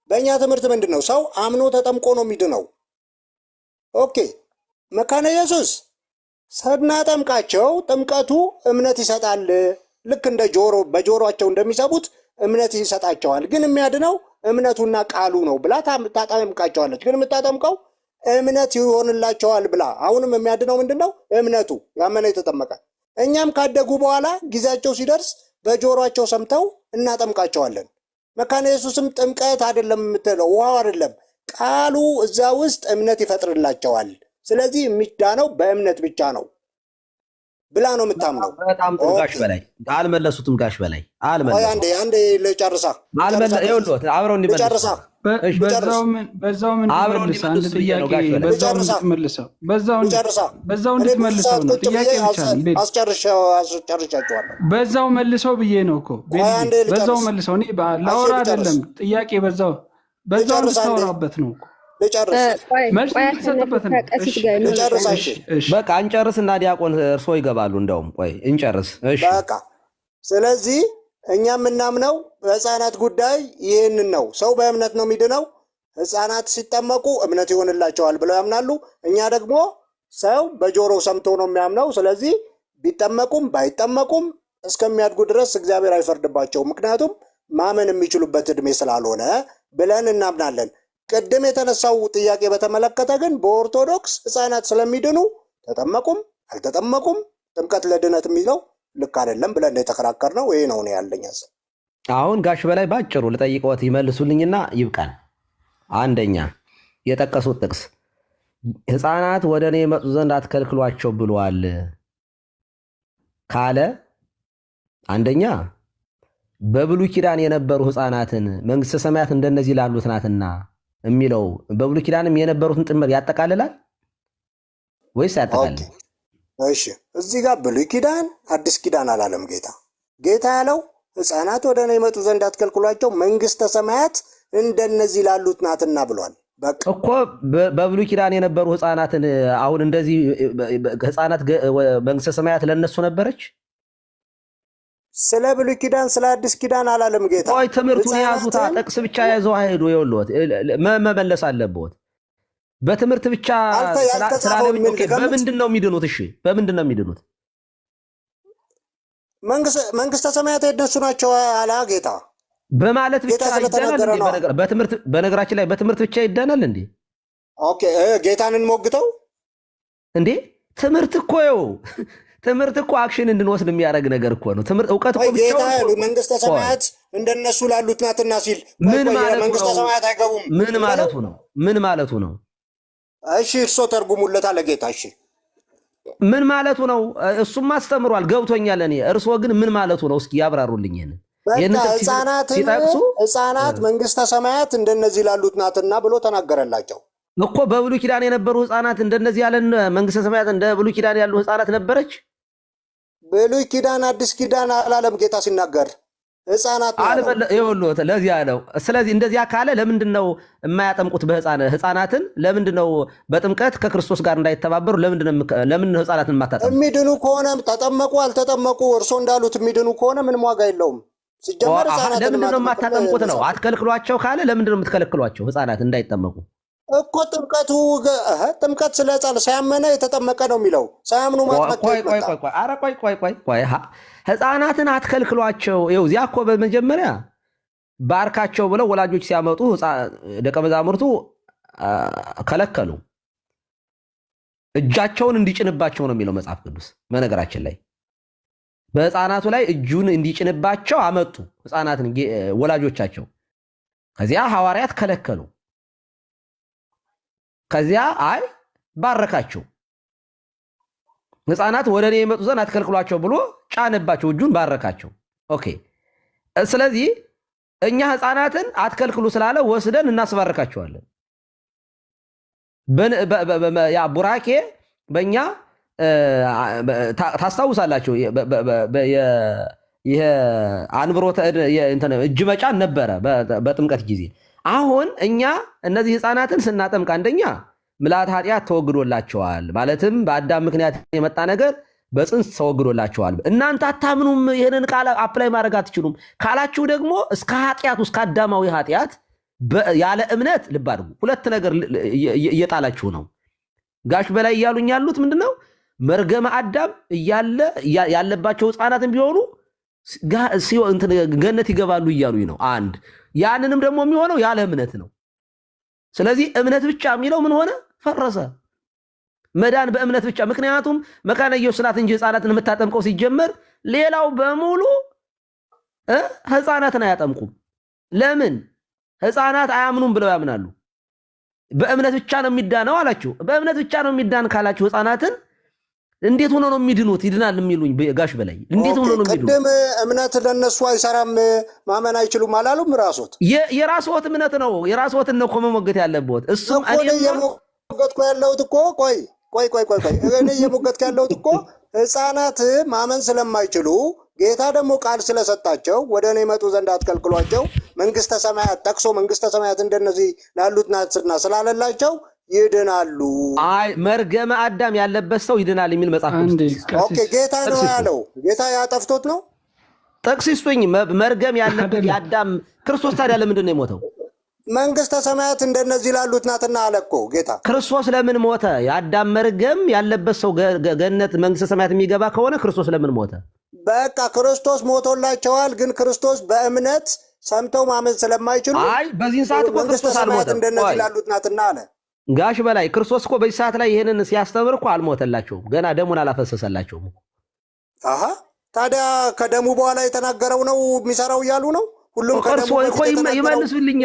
በእኛ ትምህርት ምንድን ነው? ሰው አምኖ ተጠምቆ ነው የሚድነው። ኦኬ መካነ ኢየሱስ ስናጠምቃቸው ጥምቀቱ እምነት ይሰጣል። ልክ እንደ በጆሮአቸው እንደሚሰቡት እምነት ይሰጣቸዋል። ግን የሚያድነው እምነቱና ቃሉ ነው ብላ ታጠምቃቸዋለች። ግን የምታጠምቀው እምነት ይሆንላቸዋል ብላ። አሁንም የሚያድነው ምንድን ነው? እምነቱ ያመነ የተጠመቀ። እኛም ካደጉ በኋላ ጊዜያቸው ሲደርስ በጆሮአቸው ሰምተው እናጠምቃቸዋለን። መካነ ኢየሱስም ጥምቀት አይደለም የምትለው፣ ውሃው አይደለም፣ ቃሉ እዛ ውስጥ እምነት ይፈጥርላቸዋል። ስለዚህ የሚዳነው በእምነት ብቻ ነው። ብላ ነው የምታምነው። በጣም ጥሩ ጋሽ በላይ አልመለሱትም። ጋሽ በላይ አልመለሱም። አንዴ ልጨርሳ አብረው እንዲመልሱ በዛው ምን መልስ አንድ ጥያቄ በዛው እንድትመልሰው ነው ጥያቄ ብቻ ነው። አስጨርሻቸዋለሁ። በዛው መልሰው ብዬ ነው እኮ በዛው መልሰው። እኔ ላወራ አይደለም ጥያቄ በዛው እንድታወራበት ነው እኮ መልስ እንድትሰጥበት ነው። በቃ እንጨርስና ዲያቆን እርሶ ይገባሉ። እንደውም ቆይ እንጨርስ። እሺ በቃ ስለዚህ እኛ የምናምነው በህፃናት ጉዳይ ይህንን ነው። ሰው በእምነት ነው የሚድነው። ህፃናት ሲጠመቁ እምነት ይሆንላቸዋል ብለው ያምናሉ። እኛ ደግሞ ሰው በጆሮ ሰምቶ ነው የሚያምነው። ስለዚህ ቢጠመቁም ባይጠመቁም እስከሚያድጉ ድረስ እግዚአብሔር አይፈርድባቸውም። ምክንያቱም ማመን የሚችሉበት እድሜ ስላልሆነ ብለን እናምናለን። ቅድም የተነሳው ጥያቄ በተመለከተ ግን በኦርቶዶክስ ህፃናት ስለሚድኑ ተጠመቁም አልተጠመቁም ጥምቀት ለድነት የሚለው ልክ አይደለም ብለን የተከራከር ነው። ይሄ ነው ያለኝ ሀሳብ። አሁን ጋሽ በላይ ባጭሩ ልጠይቅዎት ይመልሱልኝና ይብቃል። አንደኛ የጠቀሱት ጥቅስ ህፃናት ወደ እኔ የመጡ ዘንድ አትከልክሏቸው ብሏል ካለ አንደኛ በብሉይ ኪዳን የነበሩ ህፃናትን መንግስተ ሰማያት እንደነዚህ ላሉት ናትና የሚለው በብሉይ ኪዳንም የነበሩትን ጥምር ያጠቃልላል ወይስ ያጠቃልላል? እሺ እዚህ ጋር ብሉይ ኪዳን አዲስ ኪዳን አላለም ጌታ ያለው ህፃናት ወደ እኔ ይመጡ ዘንድ አትከልክሏቸው መንግስተ ሰማያት እንደነዚህ ላሉት ናትና ብሏል። በቃ እኮ በብሉይ ኪዳን የነበሩ ህፃናትን አሁን እንደዚህ ህፃናት መንግስተ ሰማያት ለነሱ ነበረች። ስለ ብሉይ ኪዳን ስለ አዲስ ኪዳን አላለም ጌታ። ቆይ ትምህርቱን ያዙታ ጥቅስ ብቻ ያዘው አይሄዱ ይወልዎት መመለስ አለበት። በትምህርት ብቻ በምንድን ነው የሚድኑት? እሺ በምንድን ነው የሚድኑት? መንግስተ ሰማያት የነሱ ናቸው አላ ጌታ በማለት ብቻ ይደናል። በነገራችን ላይ በትምህርት ብቻ ይደናል እንዴ? ኦኬ ጌታን እንሞግተው እንዴ? ትምህርት እኮ አክሽን እንድንወስድ የሚያደርግ ነገር እኮ ነው። ትምህርት እውቀት እኮ ብቻ ጌታ ያሉ መንግስተ ሰማያት እንደነሱ ላሉት ናትና ሲል መንግስተ ሰማያት አይገቡም ምን ማለቱ ነው? ምን ማለቱ ነው? እሺ እርሶ ተርጉሙለት አለ ጌታ። እሺ ምን ማለቱ ነው? እሱም አስተምሯል ገብቶኛል። እኔ እርሶ ግን ምን ማለቱ ነው? እስኪ ያብራሩልኝ። ህፃናት መንግስተ ሰማያት እንደነዚህ ላሉት ናትና ብሎ ተናገረላቸው እኮ። በብሉይ ኪዳን የነበሩ ህፃናት እንደነዚህ ያለን መንግስተ ሰማያት እንደ ብሉይ ኪዳን ያሉ ህፃናት ነበረች። ብሉይ ኪዳን አዲስ ኪዳን አላለም ጌታ ሲናገር ህፃናት ይኸውልዎት ለዚህ ያለው። ስለዚህ እንደዚያ ካለ ለምንድን ነው የማያጠምቁት? ህፃናትን ለምንድን ነው በጥምቀት ከክርስቶስ ጋር እንዳይተባበሩ ለምን ህፃናትን የማታጠምቁ? የሚድኑ ከሆነ ተጠመቁ አልተጠመቁ እርሶ እንዳሉት የሚድኑ ከሆነ ምንም ዋጋ የለውም። ሲጀመር ህፃናት ለምንድን ነው የማታጠምቁት ነው? አትከልክሏቸው ካለ ለምንድን ነው የምትከለክሏቸው ህፃናት እንዳይጠመቁ? እኮ ጥምቀት ስለ ህፃን ሳያመነ የተጠመቀ ነው የሚለው ሳያምኑ ቆይ ህፃናትን አትከልክሏቸው። ይኸው እዚያ እኮ በመጀመሪያ ባርካቸው ብለው ወላጆች ሲያመጡ ደቀ መዛሙርቱ ከለከሉ። እጃቸውን እንዲጭንባቸው ነው የሚለው መጽሐፍ ቅዱስ። በነገራችን ላይ በህፃናቱ ላይ እጁን እንዲጭንባቸው አመጡ ህፃናትን ወላጆቻቸው። ከዚያ ሐዋርያት ከለከሉ። ከዚያ አይ ባረካቸው። ህፃናት ወደ እኔ የመጡ ዘንድ አትከልክሏቸው ብሎ ጫነባቸው፣ እጁን ባረካቸው። ኦኬ። ስለዚህ እኛ ህፃናትን አትከልክሉ ስላለ ወስደን እናስባርካቸዋለን። ያ ቡራኬ በእኛ ታስታውሳላቸው። ይሄ አንብሮተ እጅ መጫን ነበረ በጥምቀት ጊዜ። አሁን እኛ እነዚህ ህፃናትን ስናጠምቅ አንደኛ ምልዓተ ኃጢአት ተወግዶላቸዋል። ማለትም በአዳም ምክንያት የመጣ ነገር በፅንስ ተወግዶላቸዋል። እናንተ አታምኑም፣ ይህንን ቃል አፕላይ ማድረግ አትችሉም ካላችሁ ደግሞ እስከ ኃጢአቱ እስከ አዳማዊ ኃጢአት ያለ እምነት ልብ አድርጉ። ሁለት ነገር እየጣላችሁ ነው። ጋሽ በላይ እያሉኝ ያሉት ምንድነው? መርገመ አዳም ያለባቸው ህፃናትን ቢሆኑ ገነት ይገባሉ እያሉኝ ነው። አንድ ያንንም ደግሞ የሚሆነው ያለ እምነት ነው። ስለዚህ እምነት ብቻ የሚለው ምን ሆነ? ፈረሰ። መዳን በእምነት ብቻ። ምክንያቱም መካነ ኢየሱስ ናት እንጂ ህፃናትን የምታጠምቀው ሲጀመር፣ ሌላው በሙሉ ህፃናትን አያጠምቁም። ለምን? ህፃናት አያምኑም ብለው ያምናሉ። በእምነት ብቻ ነው የሚዳነው አላችሁ። በእምነት ብቻ ነው የሚዳን ካላችሁ ህፃናትን እንዴት ሆኖ ነው የሚድኑት? ይድናል የሚሉኝ ጋሽ በላይ እንዴት ሆኖ ነው የሚድኑት? ቅድም እምነት ለነሱ አይሰራም ማመን አይችሉም አላሉም? ራስዎት የራስዎት እምነት ነው። የራስዎትን ነው እኮ መሞገት ያለብዎት። እሱም እኔ እየሞገትኩ ያለሁት እኮ ቆይ እኔ እየሞገትኩ ያለሁት እኮ ሕፃናት ማመን ስለማይችሉ ጌታ ደግሞ ቃል ስለሰጣቸው ወደ እኔ መጡ ዘንድ አትከልክሏቸው፣ መንግስተ ሰማያት ጠቅሶ መንግስተ ሰማያት እንደነዚህ ላሉት ናትና ስላለላቸው ይድናሉ። አይ መርገመ አዳም ያለበት ሰው ይድናል የሚል መጽሐፍ ኦኬ፣ ጌታ ነው ያለው። ጌታ ያጠፍቶት ነው። ጥቅስ ይስጡኝ። መርገም ያለበት የአዳም ክርስቶስ ታዲያ ለምንድን ነው የሞተው? መንግስተ ሰማያት እንደነዚህ ላሉት ናትና አለ እኮ ጌታ። ክርስቶስ ለምን ሞተ? የአዳም መርገም ያለበት ሰው ገነት መንግስተ ሰማያት የሚገባ ከሆነ ክርስቶስ ለምን ሞተ? በቃ ክርስቶስ ሞቶላቸዋል። ግን ክርስቶስ በእምነት ሰምተው ማመን ስለማይችሉ አይ በዚህን ሰዓት እኮ ክርስቶስ አልሞተም። እንደነዚህ ላሉት ናትና አለ ጋሽ በላይ። ክርስቶስ እኮ በዚህ ሰዓት ላይ ይሄንን ሲያስተምር እኮ አልሞተላቸውም፣ ገና ደሙን አላፈሰሰላቸውም። አሃ ታዲያ ከደሙ በኋላ የተናገረው ነው የሚሰራው እያሉ ነው። ሁሉም ከደሙ ይመልሱልኛ።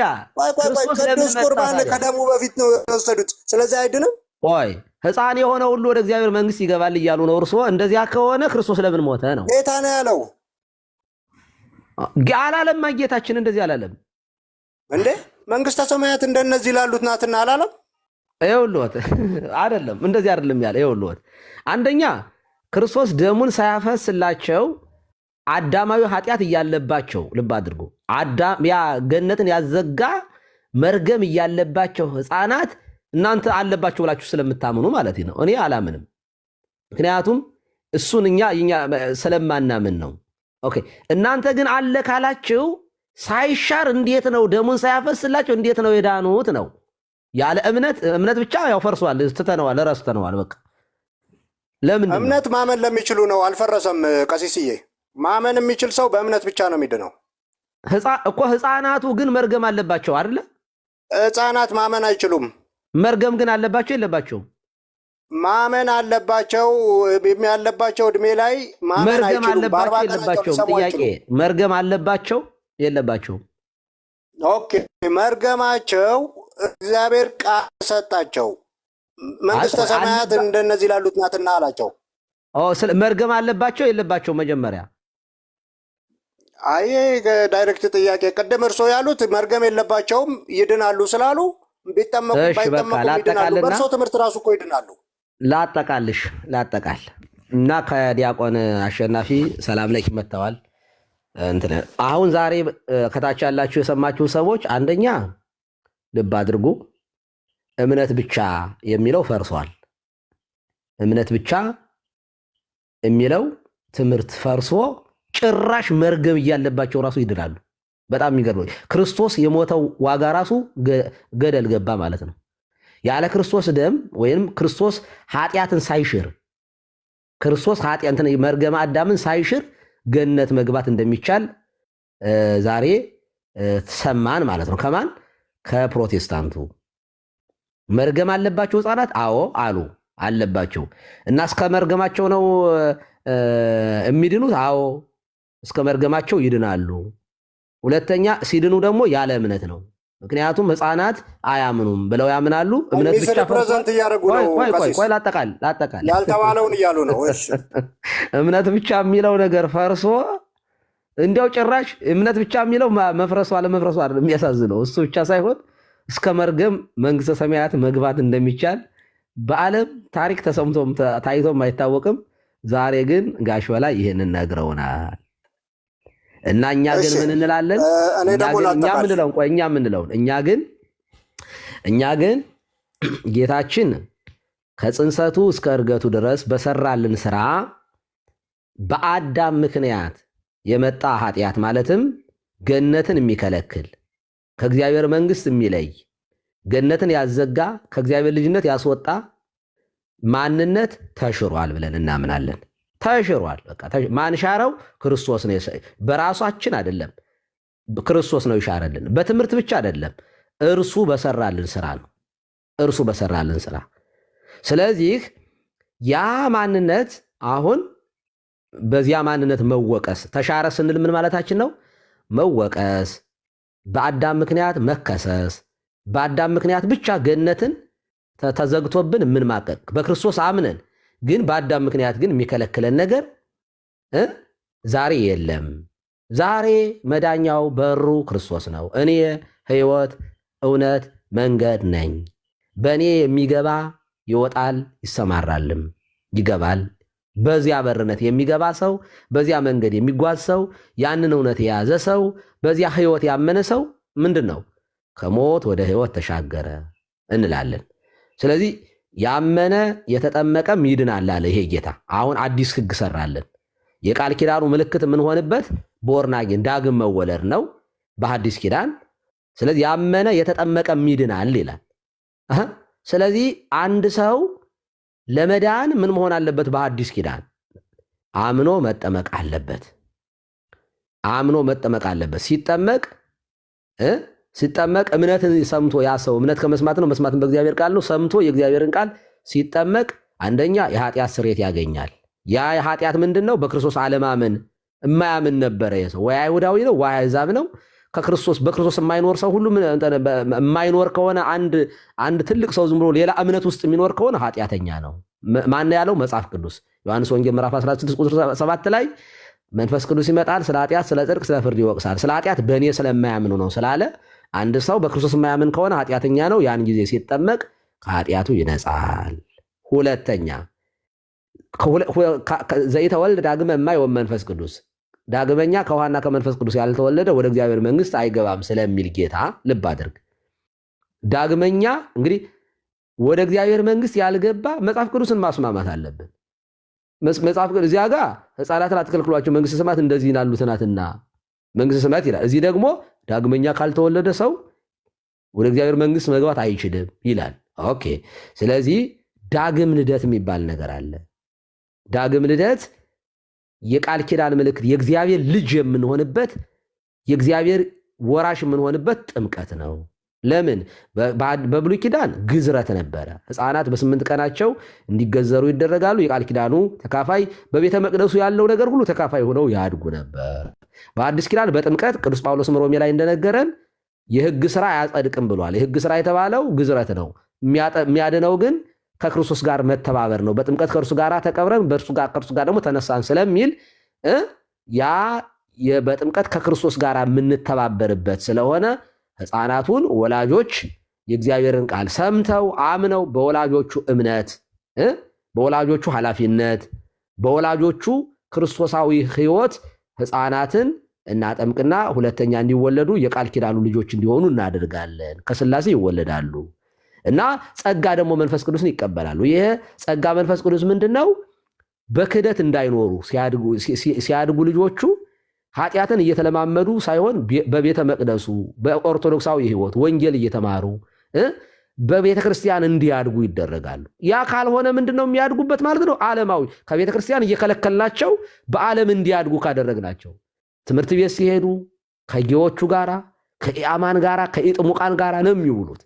ቅዱስ ቁርባን ከደሙ በፊት ነው የወሰዱት። ስለዚህ አይድንም። ቆይ ሕፃን የሆነ ሁሉ ወደ እግዚአብሔር መንግስት ይገባል እያሉ ነው እርስዎ። እንደዚያ ከሆነ ክርስቶስ ለምን ሞተ ነው? ጌታ ነው ያለው። አላለማ ጌታችን እንደዚህ አላለም እንዴ? መንግስተ ሰማያት እንደነዚህ ላሉት ናትና አላለም? ይኸውልዎት አይደለም፣ እንደዚህ አይደለም ያለ። ይኸውልዎት አንደኛ ክርስቶስ ደሙን ሳያፈስላቸው አዳማዊ ኃጢአት እያለባቸው፣ ልብ አድርጎ ያ ገነትን ያዘጋ መርገም እያለባቸው ሕፃናት እናንተ አለባቸው ብላችሁ ስለምታምኑ ማለት ነው። እኔ አላምንም። ምክንያቱም እሱን እኛ ስለማናምን ነው። ኦኬ እናንተ ግን አለ ካላችሁ ሳይሻር እንዴት ነው ደሙን ሳያፈስላቸው እንዴት ነው የዳኑት ነው? ያለ እምነት ብቻ ያው ፈርሷል፣ ትተነዋል፣ ረስተነዋል። በቃ ለምን እምነት ማመን ለሚችሉ ነው። አልፈረሰም ቀሲስዬ። ማመን የሚችል ሰው በእምነት ብቻ ነው የሚድነው እኮ። ሕፃናቱ ግን መርገም አለባቸው አይደለ? ሕፃናት ማመን አይችሉም። መርገም ግን አለባቸው የለባቸውም? ማመን አለባቸው። ያለባቸው እድሜ ላይ ማመን መርገም አይችሉም። አለባቸው የለባቸውም? ጥያቄ መርገም አለባቸው የለባቸውም? ኦኬ መርገማቸው እግዚአብሔር ቃል ሰጣቸው። መንግስተ ሰማያት እንደነዚህ ላሉት ናትና አላቸው። መርገም አለባቸው የለባቸው? መጀመሪያ አይ ዳይሬክት ጥያቄ። ቅድም እርሶ ያሉት መርገም የለባቸውም ይድናሉ ስላሉ ቢጠመቁ ባይጠመቁ ይድናሉ። በእርሶ ትምህርት ራሱ እኮ ይድናሉ። ላጠቃል እና ከዲያቆን አሸናፊ ሰላም ላይ መጥተዋል። አሁን ዛሬ ከታች ያላችሁ የሰማችሁ ሰዎች አንደኛ ልብ አድርጉ፣ እምነት ብቻ የሚለው ፈርሷል። እምነት ብቻ የሚለው ትምህርት ፈርሶ ጭራሽ መርገም እያለባቸው ራሱ ይድናሉ። በጣም የሚገርመው ክርስቶስ የሞተው ዋጋ ራሱ ገደል ገባ ማለት ነው። ያለ ክርስቶስ ደም ወይም ክርስቶስ ኃጢአትን ሳይሽር ክርስቶስ ኃጢአትን መርገመ አዳምን ሳይሽር ገነት መግባት እንደሚቻል ዛሬ ሰማን ማለት ነው። ከማን? ከፕሮቴስታንቱ። መርገም አለባቸው ሕፃናት? አዎ አሉ አለባቸው። እና እስከ መርገማቸው ነው የሚድኑት? አዎ እስከ መርገማቸው ይድናሉ። ሁለተኛ ሲድኑ ደግሞ ያለ እምነት ነው። ምክንያቱም ሕፃናት አያምኑም ብለው ያምናሉ። እምነት ብቻ ፕሬዘንት እያደረጉ ነው። ቆይ ላጠቃል ያልተባለውን እያሉ ነው። እምነት ብቻ የሚለው ነገር ፈርሶ እንዲያው ጭራሽ እምነት ብቻ የሚለው መፍረሱ አለመፍረሱ አይደለም የሚያሳዝነው። እሱ ብቻ ሳይሆን እስከ መርገም መንግስተ ሰማያት መግባት እንደሚቻል በዓለም ታሪክ ተሰምቶም ታይቶም አይታወቅም። ዛሬ ግን ጋሽ በላይ ይህንን ነግረውናል። እና እኛ ግን ምን እንላለን? እኛ ግን ጌታችን ከጽንሰቱ እስከ እርገቱ ድረስ በሰራልን ስራ በአዳም ምክንያት የመጣ ኃጢአት ማለትም ገነትን የሚከለክል ከእግዚአብሔር መንግስት የሚለይ ገነትን ያዘጋ ከእግዚአብሔር ልጅነት ያስወጣ ማንነት ተሽሯል ብለን እናምናለን። ተሽሯል። በቃ ማን ሻረው? ክርስቶስ ነው። በራሳችን አይደለም፣ ክርስቶስ ነው ይሻረልን። በትምህርት ብቻ አይደለም፣ እርሱ በሰራልን ስራ ነው። እርሱ በሰራልን ስራ። ስለዚህ ያ ማንነት አሁን በዚያ ማንነት መወቀስ ተሻረ ስንል ምን ማለታችን ነው? መወቀስ፣ በአዳም ምክንያት መከሰስ፣ በአዳም ምክንያት ብቻ ገነትን ተዘግቶብን የምንማቀቅ በክርስቶስ አምነን ግን በአዳም ምክንያት ግን የሚከለክለን ነገር ዛሬ የለም። ዛሬ መዳኛው በሩ ክርስቶስ ነው። እኔ ሕይወት፣ እውነት፣ መንገድ ነኝ። በእኔ የሚገባ ይወጣል ይሰማራልም ይገባል። በዚያ በርነት የሚገባ ሰው፣ በዚያ መንገድ የሚጓዝ ሰው፣ ያንን እውነት የያዘ ሰው፣ በዚያ ሕይወት ያመነ ሰው ምንድን ነው? ከሞት ወደ ሕይወት ተሻገረ እንላለን። ስለዚህ ያመነ የተጠመቀም ይድናል አለ ይሄ ጌታ። አሁን አዲስ ሕግ ሰራለን። የቃል ኪዳኑ ምልክት የምንሆንበት ቦርናጌን ዳግም መወለድ ነው በሐዲስ ኪዳን። ስለዚህ ያመነ የተጠመቀም ይድናል ይላል። ስለዚህ አንድ ሰው ለመዳን ምን መሆን አለበት? በሐዲስ ኪዳን አምኖ መጠመቅ አለበት። አምኖ መጠመቅ አለበት። ሲጠመቅ እምነትን ሰምቶ ያ ሰው እምነት ከመስማት ነው፣ መስማትን በእግዚአብሔር ቃል ነው። ሰምቶ የእግዚአብሔርን ቃል ሲጠመቅ አንደኛ የኃጢአት ስርየት ያገኛል። ያ የኃጢአት ምንድን ነው? በክርስቶስ አለማመን። የማያምን ነበረ የሰው ወይ አይሁዳዊ ነው ወይ አሕዛብ ነው። በክርስቶስ የማይኖር ሰው ሁሉ የማይኖር ከሆነ አንድ ትልቅ ሰው ዝም ብሎ ሌላ እምነት ውስጥ የሚኖር ከሆነ ኃጢአተኛ ነው። ማን ያለው? መጽሐፍ ቅዱስ ዮሐንስ ወንጌል ምዕራፍ 16 ቁጥር 7 ላይ መንፈስ ቅዱስ ይመጣል፣ ስለ ኃጢአት፣ ስለ ጽድቅ፣ ስለ ፍርድ ይወቅሳል። ስለ ኃጢአት በእኔ ስለማያምኑ ነው ስላለ አንድ ሰው በክርስቶስ የማያምን ከሆነ ኃጢአተኛ ነው። ያን ጊዜ ሲጠመቅ ከኃጢአቱ ይነጻል። ሁለተኛ ዘይተወልድ ዳግመ እማይ ወመንፈስ ቅዱስ፣ ዳግመኛ ከውሃና ከመንፈስ ቅዱስ ያልተወለደ ወደ እግዚአብሔር መንግስት አይገባም ስለሚል ጌታ ልብ አድርግ። ዳግመኛ እንግዲህ ወደ እግዚአብሔር መንግስት ያልገባ መጽሐፍ ቅዱስን ማስማማት አለብን። መጽሐፍ ቅዱስ እዚያ ጋር ሕፃናትን አትከልክሏቸው መንግስተ ሰማያት እንደዚህ ያሉት ናትና መንግስተ ሰማያት ይላል። እዚህ ደግሞ ዳግመኛ ካልተወለደ ሰው ወደ እግዚአብሔር መንግስት መግባት አይችልም ይላል። ኦኬ። ስለዚህ ዳግም ልደት የሚባል ነገር አለ። ዳግም ልደት የቃል ኪዳን ምልክት፣ የእግዚአብሔር ልጅ የምንሆንበት፣ የእግዚአብሔር ወራሽ የምንሆንበት ጥምቀት ነው። ለምን? በብሉይ ኪዳን ግዝረት ነበረ። ሕፃናት በ8 ቀናቸው እንዲገዘሩ ይደረጋሉ። የቃል ኪዳኑ ተካፋይ፣ በቤተ መቅደሱ ያለው ነገር ሁሉ ተካፋይ ሆነው ያድጉ ነበር። በአዲስ ኪዳን በጥምቀት ቅዱስ ጳውሎስ ሮሜ ላይ እንደነገረን የሕግ ስራ አያጸድቅም ብሏል። የሕግ ስራ የተባለው ግዝረት ነው። የሚያድነው ግን ከክርስቶስ ጋር መተባበር ነው። በጥምቀት ከእርሱ ጋር ተቀብረን ከእርሱ ጋር ደግሞ ተነሳን ስለሚል ያ በጥምቀት ከክርስቶስ ጋር የምንተባበርበት ስለሆነ ሕፃናቱን ወላጆች የእግዚአብሔርን ቃል ሰምተው አምነው በወላጆቹ እምነት፣ በወላጆቹ ኃላፊነት፣ በወላጆቹ ክርስቶሳዊ ሕይወት ሕፃናትን እናጠምቅና ሁለተኛ እንዲወለዱ የቃል ኪዳኑ ልጆች እንዲሆኑ እናደርጋለን። ከሥላሴ ይወለዳሉ እና ጸጋ ደግሞ መንፈስ ቅዱስን ይቀበላሉ። ይሄ ጸጋ መንፈስ ቅዱስ ምንድን ነው? በክህደት እንዳይኖሩ ሲያድጉ ልጆቹ ኃጢአትን እየተለማመዱ ሳይሆን በቤተ መቅደሱ በኦርቶዶክሳዊ ሕይወት ወንጌል እየተማሩ በቤተ ክርስቲያን እንዲያድጉ ይደረጋሉ። ያ ካልሆነ ምንድን ነው የሚያድጉበት ማለት ነው? ዓለማዊ ከቤተ ክርስቲያን እየከለከልናቸው በዓለም እንዲያድጉ ካደረግናቸው ትምህርት ቤት ሲሄዱ ከጌዎቹ ጋራ ከኢአማን ጋራ ከኢጥሙቃን ጋራ ነው የሚውሉት።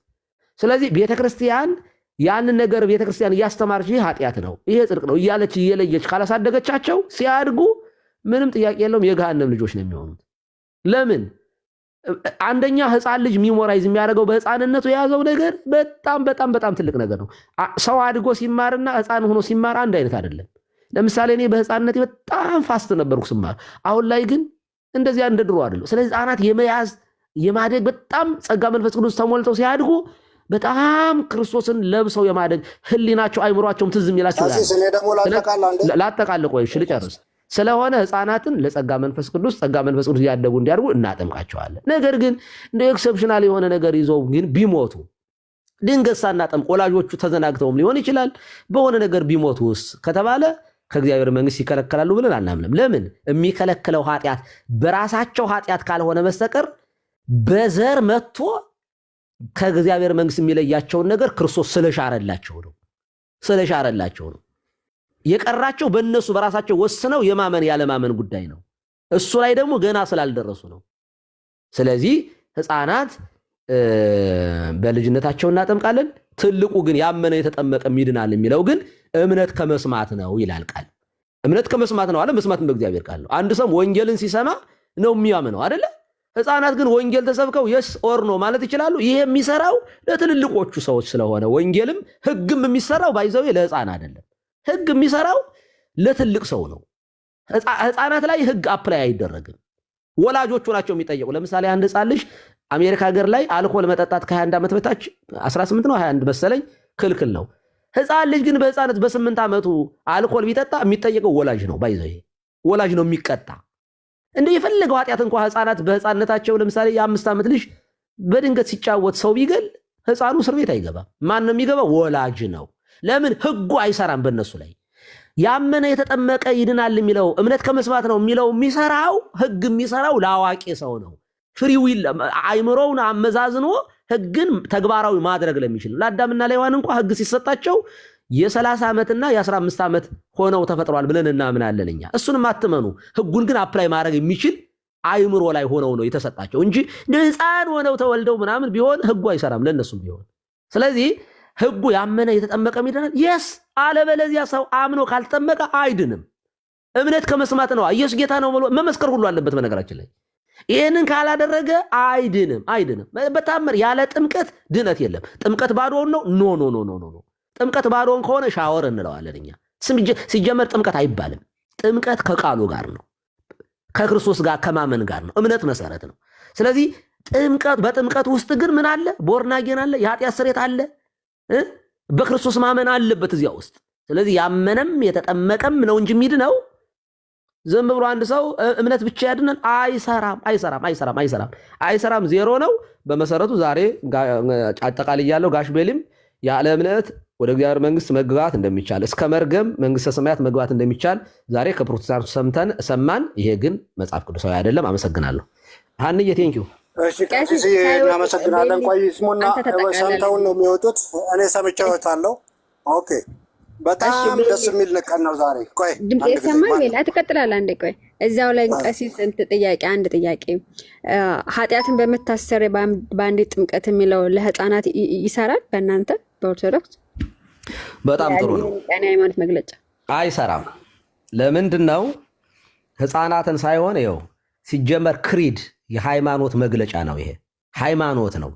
ስለዚህ ቤተ ክርስቲያን ያንን ነገር ቤተ ክርስቲያን እያስተማረች ይህ ኃጢአት ነው፣ ይሄ ጽድቅ ነው እያለች እየለየች ካላሳደገቻቸው ሲያድጉ ምንም ጥያቄ የለውም የገሃነም ልጆች ነው የሚሆኑት። ለምን? አንደኛ ሕፃን ልጅ ሚሞራይዝ የሚያደርገው በሕፃንነቱ የያዘው ነገር በጣም በጣም በጣም ትልቅ ነገር ነው። ሰው አድጎ ሲማርና ሕፃን ሆኖ ሲማር አንድ አይነት አይደለም። ለምሳሌ እኔ በሕፃንነቴ በጣም ፋስት ነበርኩ ስማር፣ አሁን ላይ ግን እንደዚያ እንደ ድሮ አይደለም። ስለዚህ ሕፃናት የመያዝ የማደግ በጣም ጸጋ መንፈስ ቅዱስ ተሞልተው ሲያድጉ በጣም ክርስቶስን ለብሰው የማደግ ህሊናቸው አይምሯቸውም ትዝ የሚላቸው ላጠቃልቅ ወይ ልጨርስ። ስለሆነ ሕፃናትን ለጸጋ መንፈስ ቅዱስ እያደጉ እንዲያድጉ እናጠምቃቸዋለን። ነገር ግን እንደ ኤክሰፕሽናል የሆነ ነገር ይዘው ግን ቢሞቱ ድንገት ሳናጠምቅ ወላጆቹ ተዘናግተውም ሊሆን ይችላል በሆነ ነገር ቢሞቱ ውስጥ ከተባለ ከእግዚአብሔር መንግስት ይከለከላሉ ብለን አናምንም። ለምን? የሚከለክለው ኃጢአት በራሳቸው ኃጢአት ካልሆነ በስተቀር በዘር መጥቶ ከእግዚአብሔር መንግስት የሚለያቸውን ነገር ክርስቶስ ስለሻረላቸው ነው። የቀራቸው በእነሱ በራሳቸው ወስነው የማመን ያለማመን ጉዳይ ነው። እሱ ላይ ደግሞ ገና ስላልደረሱ ነው። ስለዚህ ሕፃናት በልጅነታቸው እናጠምቃለን። ትልቁ ግን ያመነ የተጠመቀ ይድናል የሚለው ግን እምነት ከመስማት ነው ይላል ቃል። እምነት ከመስማት ነው አለ። መስማትን በእግዚአብሔር ቃል ነው። አንድ ሰው ወንጌልን ሲሰማ ነው የሚያምነው አይደለ? ሕፃናት ግን ወንጌል ተሰብከው የስ ኦር ነው ማለት ይችላሉ። ይሄ የሚሰራው ለትልልቆቹ ሰዎች ስለሆነ ወንጌልም ሕግም የሚሰራው ባይዘው ለሕፃን አይደለም። ህግ የሚሰራው ለትልቅ ሰው ነው። ህፃናት ላይ ህግ አፕላይ አይደረግም። ወላጆቹ ናቸው የሚጠየቁ። ለምሳሌ አንድ ህፃን ልጅ አሜሪካ ሀገር ላይ አልኮል መጠጣት ከ21 ዓመት በታች 18 ነው 21 መሰለኝ ክልክል ነው። ህፃን ልጅ ግን በህፃነት በ8 ዓመቱ አልኮል ቢጠጣ የሚጠየቀው ወላጅ ነው። ባይዘይ ወላጅ ነው የሚቀጣ። እንደ የፈለገው ኃጢአት እንኳን ህፃናት በህፃነታቸው ለምሳሌ የ5 ዓመት ልጅ በድንገት ሲጫወት ሰው ቢገል ህፃኑ እስር ቤት አይገባም። ማን ነው የሚገባው? ወላጅ ነው። ለምን? ህጉ አይሰራም በእነሱ ላይ። ያመነ የተጠመቀ ይድናል የሚለው እምነት ከመስማት ነው የሚለው የሚሰራው ህግ የሚሰራው ለአዋቂ ሰው ነው። ፍሪዊል አይምሮውን አመዛዝኖ ህግን ተግባራዊ ማድረግ ለሚችል ለአዳምና ለሔዋን እንኳን ህግ ሲሰጣቸው የ30 ዓመትና የ15 ዓመት ሆነው ተፈጥሯል ብለን እናምናለን እኛ። እሱንም አትመኑ። ህጉን ግን አፕላይ ማድረግ የሚችል አይምሮ ላይ ሆነው ነው የተሰጣቸው እንጂ ህፃን ሆነው ተወልደው ምናምን ቢሆን ህጉ አይሰራም ለነሱም ቢሆን። ስለዚህ ህጉ ያመነ የተጠመቀ ይድናል። የስ አለበለዚያ ሰው አምኖ ካልተጠመቀ አይድንም። እምነት ከመስማት ነው። ኢየሱስ ጌታ ነው ብሎ መመስከር ሁሉ አለበት። በነገራችን ላይ ይህንን ካላደረገ አይድንም። በታመር ያለ ጥምቀት ድነት የለም። ጥምቀት ባዶውን ነው። ኖ ጥምቀት ባዶውን ከሆነ ሻወር እንለዋለን እኛ። ሲጀመር ጥምቀት አይባልም። ጥምቀት ከቃሉ ጋር ነው፣ ከክርስቶስ ጋር ከማመን ጋር ነው። እምነት መሰረት ነው። ስለዚህ በጥምቀት ውስጥ ግን ምን አለ? ቦርናጌን አለ፣ የኃጢአት ስርየት አለ፣ በክርስቶስ ማመን አለበት እዚያ ውስጥ። ስለዚህ ያመነም የተጠመቀም ነው እንጂ የሚድነው ዝም ብሎ አንድ ሰው እምነት ብቻ ያድናል አይሰራም። ዜሮ ነው በመሰረቱ። ዛሬ አጠቃላይ ያለው ጋሽ ቤሊም ያለ እምነት ወደ እግዚአብሔር መንግስት መግባት እንደሚቻል እስከ መርገም መንግስተ ሰማያት መግባት እንደሚቻል ዛሬ ከፕሮቴስታንቱ ሰማን። ይሄ ግን መጽሐፍ ቅዱሳዊ አይደለም። አመሰግናለሁ። ሀንዬ ቴንኪው። እሺ ቀሲስ እናመሰግናለን። ቆይ ስሙና ሰምተውን ነው የሚወጡት። እኔ ሰምቼዎታለሁ። ኦኬ በጣም ደስ የሚል ቀን ነው ዛሬ። ቆይ ድምጽ ይሰማል? ሌላ ትቀጥላለህ። አንዴ ቆይ እዛው ላይ ቀሲስ አንድ ጥያቄ ኃጢአትን በመታሰር በአንዲት ጥምቀት የሚለው ለህፃናት ይሰራል በእናንተ በኦርቶዶክስ? በጣም ጥሩ ነው። ሃይማኖት መግለጫ አይሰራም። ለምንድን ነው? ህፃናትን ሳይሆን ይኸው ሲጀመር ክሪድ የሃይማኖት መግለጫ ነው። ይሄ ሃይማኖት ነው።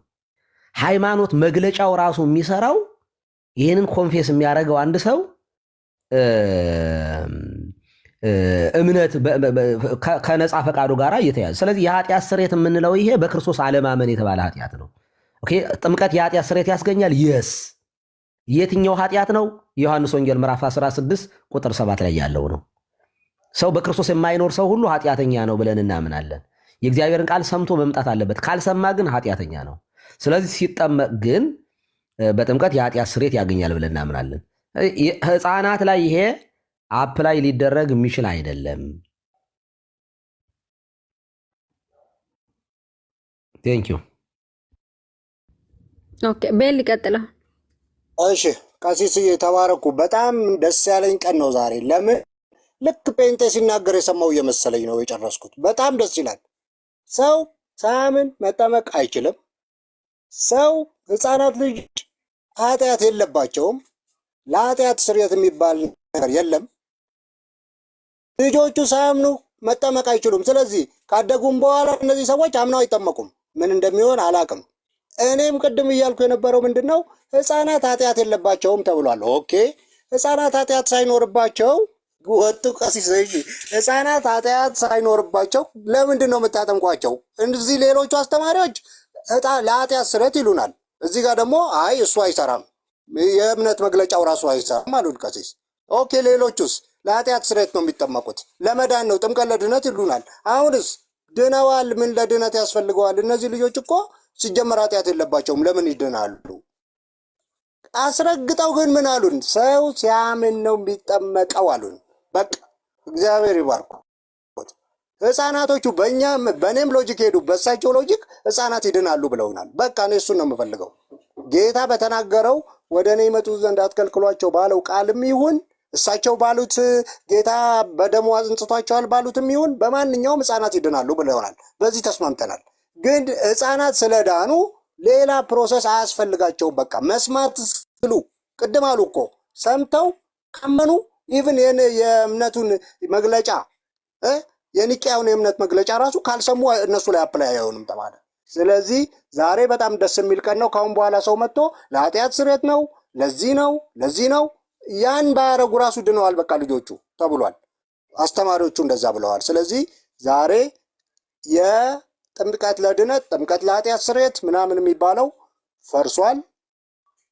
ሃይማኖት መግለጫው ራሱ የሚሰራው ይህንን ኮንፌስ የሚያደርገው አንድ ሰው እምነት ከነፃ ፈቃዱ ጋር እየተያዘ። ስለዚህ የኃጢአት ስርየት የምንለው ይሄ በክርስቶስ አለማመን የተባለ ኃጢአት ነው። ኦኬ ጥምቀት የኃጢአት ስርየት ያስገኛል? የስ የትኛው ኃጢአት ነው? ዮሐንስ ወንጌል ምዕራፍ 16 ቁጥር 7 ላይ ያለው ነው። ሰው በክርስቶስ የማይኖር ሰው ሁሉ ኃጢአተኛ ነው ብለን እናምናለን። የእግዚአብሔርን ቃል ሰምቶ መምጣት አለበት። ካልሰማ ግን ኃጢአተኛ ነው። ስለዚህ ሲጠመቅ ግን በጥምቀት የኃጢአት ስርየት ያገኛል ብለን እናምናለን። ህፃናት ላይ ይሄ አፕላይ ሊደረግ የሚችል አይደለም። ቴንኪው። ኦኬ ቤል ይቀጥላል። እሺ ቀሲስዬ ተባረኩ። በጣም ደስ ያለኝ ቀን ነው ዛሬ። ለምን ልክ ጴንጤ ሲናገር የሰማው እየመሰለኝ ነው የጨረስኩት። በጣም ደስ ይላል። ሰው ሳያምን መጠመቅ አይችልም። ሰው ህፃናት ልጅ ኃጢአት የለባቸውም። ለኃጢአት ስርየት የሚባል ነገር የለም። ልጆቹ ሳያምኑ መጠመቅ አይችሉም። ስለዚህ ካደጉም በኋላ እነዚህ ሰዎች አምነው አይጠመቁም። ምን እንደሚሆን አላቅም። እኔም ቅድም እያልኩ የነበረው ምንድን ነው? ህፃናት ኃጢአት የለባቸውም ተብሏል። ኦኬ ህፃናት ኃጢአት ሳይኖርባቸው ወጡ ቀሲስ። ህፃናት ኃጢአት ሳይኖርባቸው ለምንድን ነው የምታጠምቋቸው? እዚህ ሌሎቹ አስተማሪዎች ለኃጢአት ስርየት ይሉናል። እዚህ ጋር ደግሞ አይ እሱ አይሰራም፣ የእምነት መግለጫው ራሱ አይሰራም አሉን ቀሲስ። ኦኬ ሌሎቹስ ለኃጢአት ስርየት ነው የሚጠመቁት፣ ለመዳን ነው፣ ጥምቀት ለድነት ይሉናል። አሁንስ ድነዋል፣ ምን ለድነት ያስፈልገዋል? እነዚህ ልጆች እኮ ሲጀመር ኃጢአት የለባቸውም፣ ለምን ይድናሉ? አስረግጠው ግን ምን አሉን? ሰው ሲያምን ነው የሚጠመቀው አሉን። በቃ እግዚአብሔር ይባርኩ። ህፃናቶቹ በእኔም ሎጂክ ሄዱ፣ በእሳቸው ሎጂክ ህፃናት ይድናሉ ብለውናል። በቃ እኔ እሱን ነው የምፈልገው። ጌታ በተናገረው ወደ እኔ ይመጡ ዘንድ አትከልክሏቸው ባለው ቃልም ይሁን እሳቸው ባሉት ጌታ በደሙ አጽንጽቷቸዋል ባሉትም ይሁን በማንኛውም ህፃናት ይድናሉ ብለውናል። በዚህ ተስማምተናል። ግን ህፃናት ስለዳኑ ሌላ ፕሮሰስ አያስፈልጋቸውም። በቃ መስማት ስሉ ቅድም አሉ እኮ ሰምተው ካመኑ ኢቭን የእምነቱን መግለጫ የኒቅያውን የእምነት መግለጫ ራሱ ካልሰሙ እነሱ ላይ አፕላይ አይሆንም ተባለ። ስለዚህ ዛሬ በጣም ደስ የሚል ቀን ነው። ካሁን በኋላ ሰው መጥቶ ለኃጢአት ስርየት ነው፣ ለዚህ ነው ያን ባያረጉ ራሱ ድነዋል በቃ ልጆቹ ተብሏል። አስተማሪዎቹ እንደዛ ብለዋል። ስለዚህ ዛሬ የጥምቀት ለድነት ጥምቀት ለኃጢአት ስርየት ምናምን የሚባለው ፈርሷል።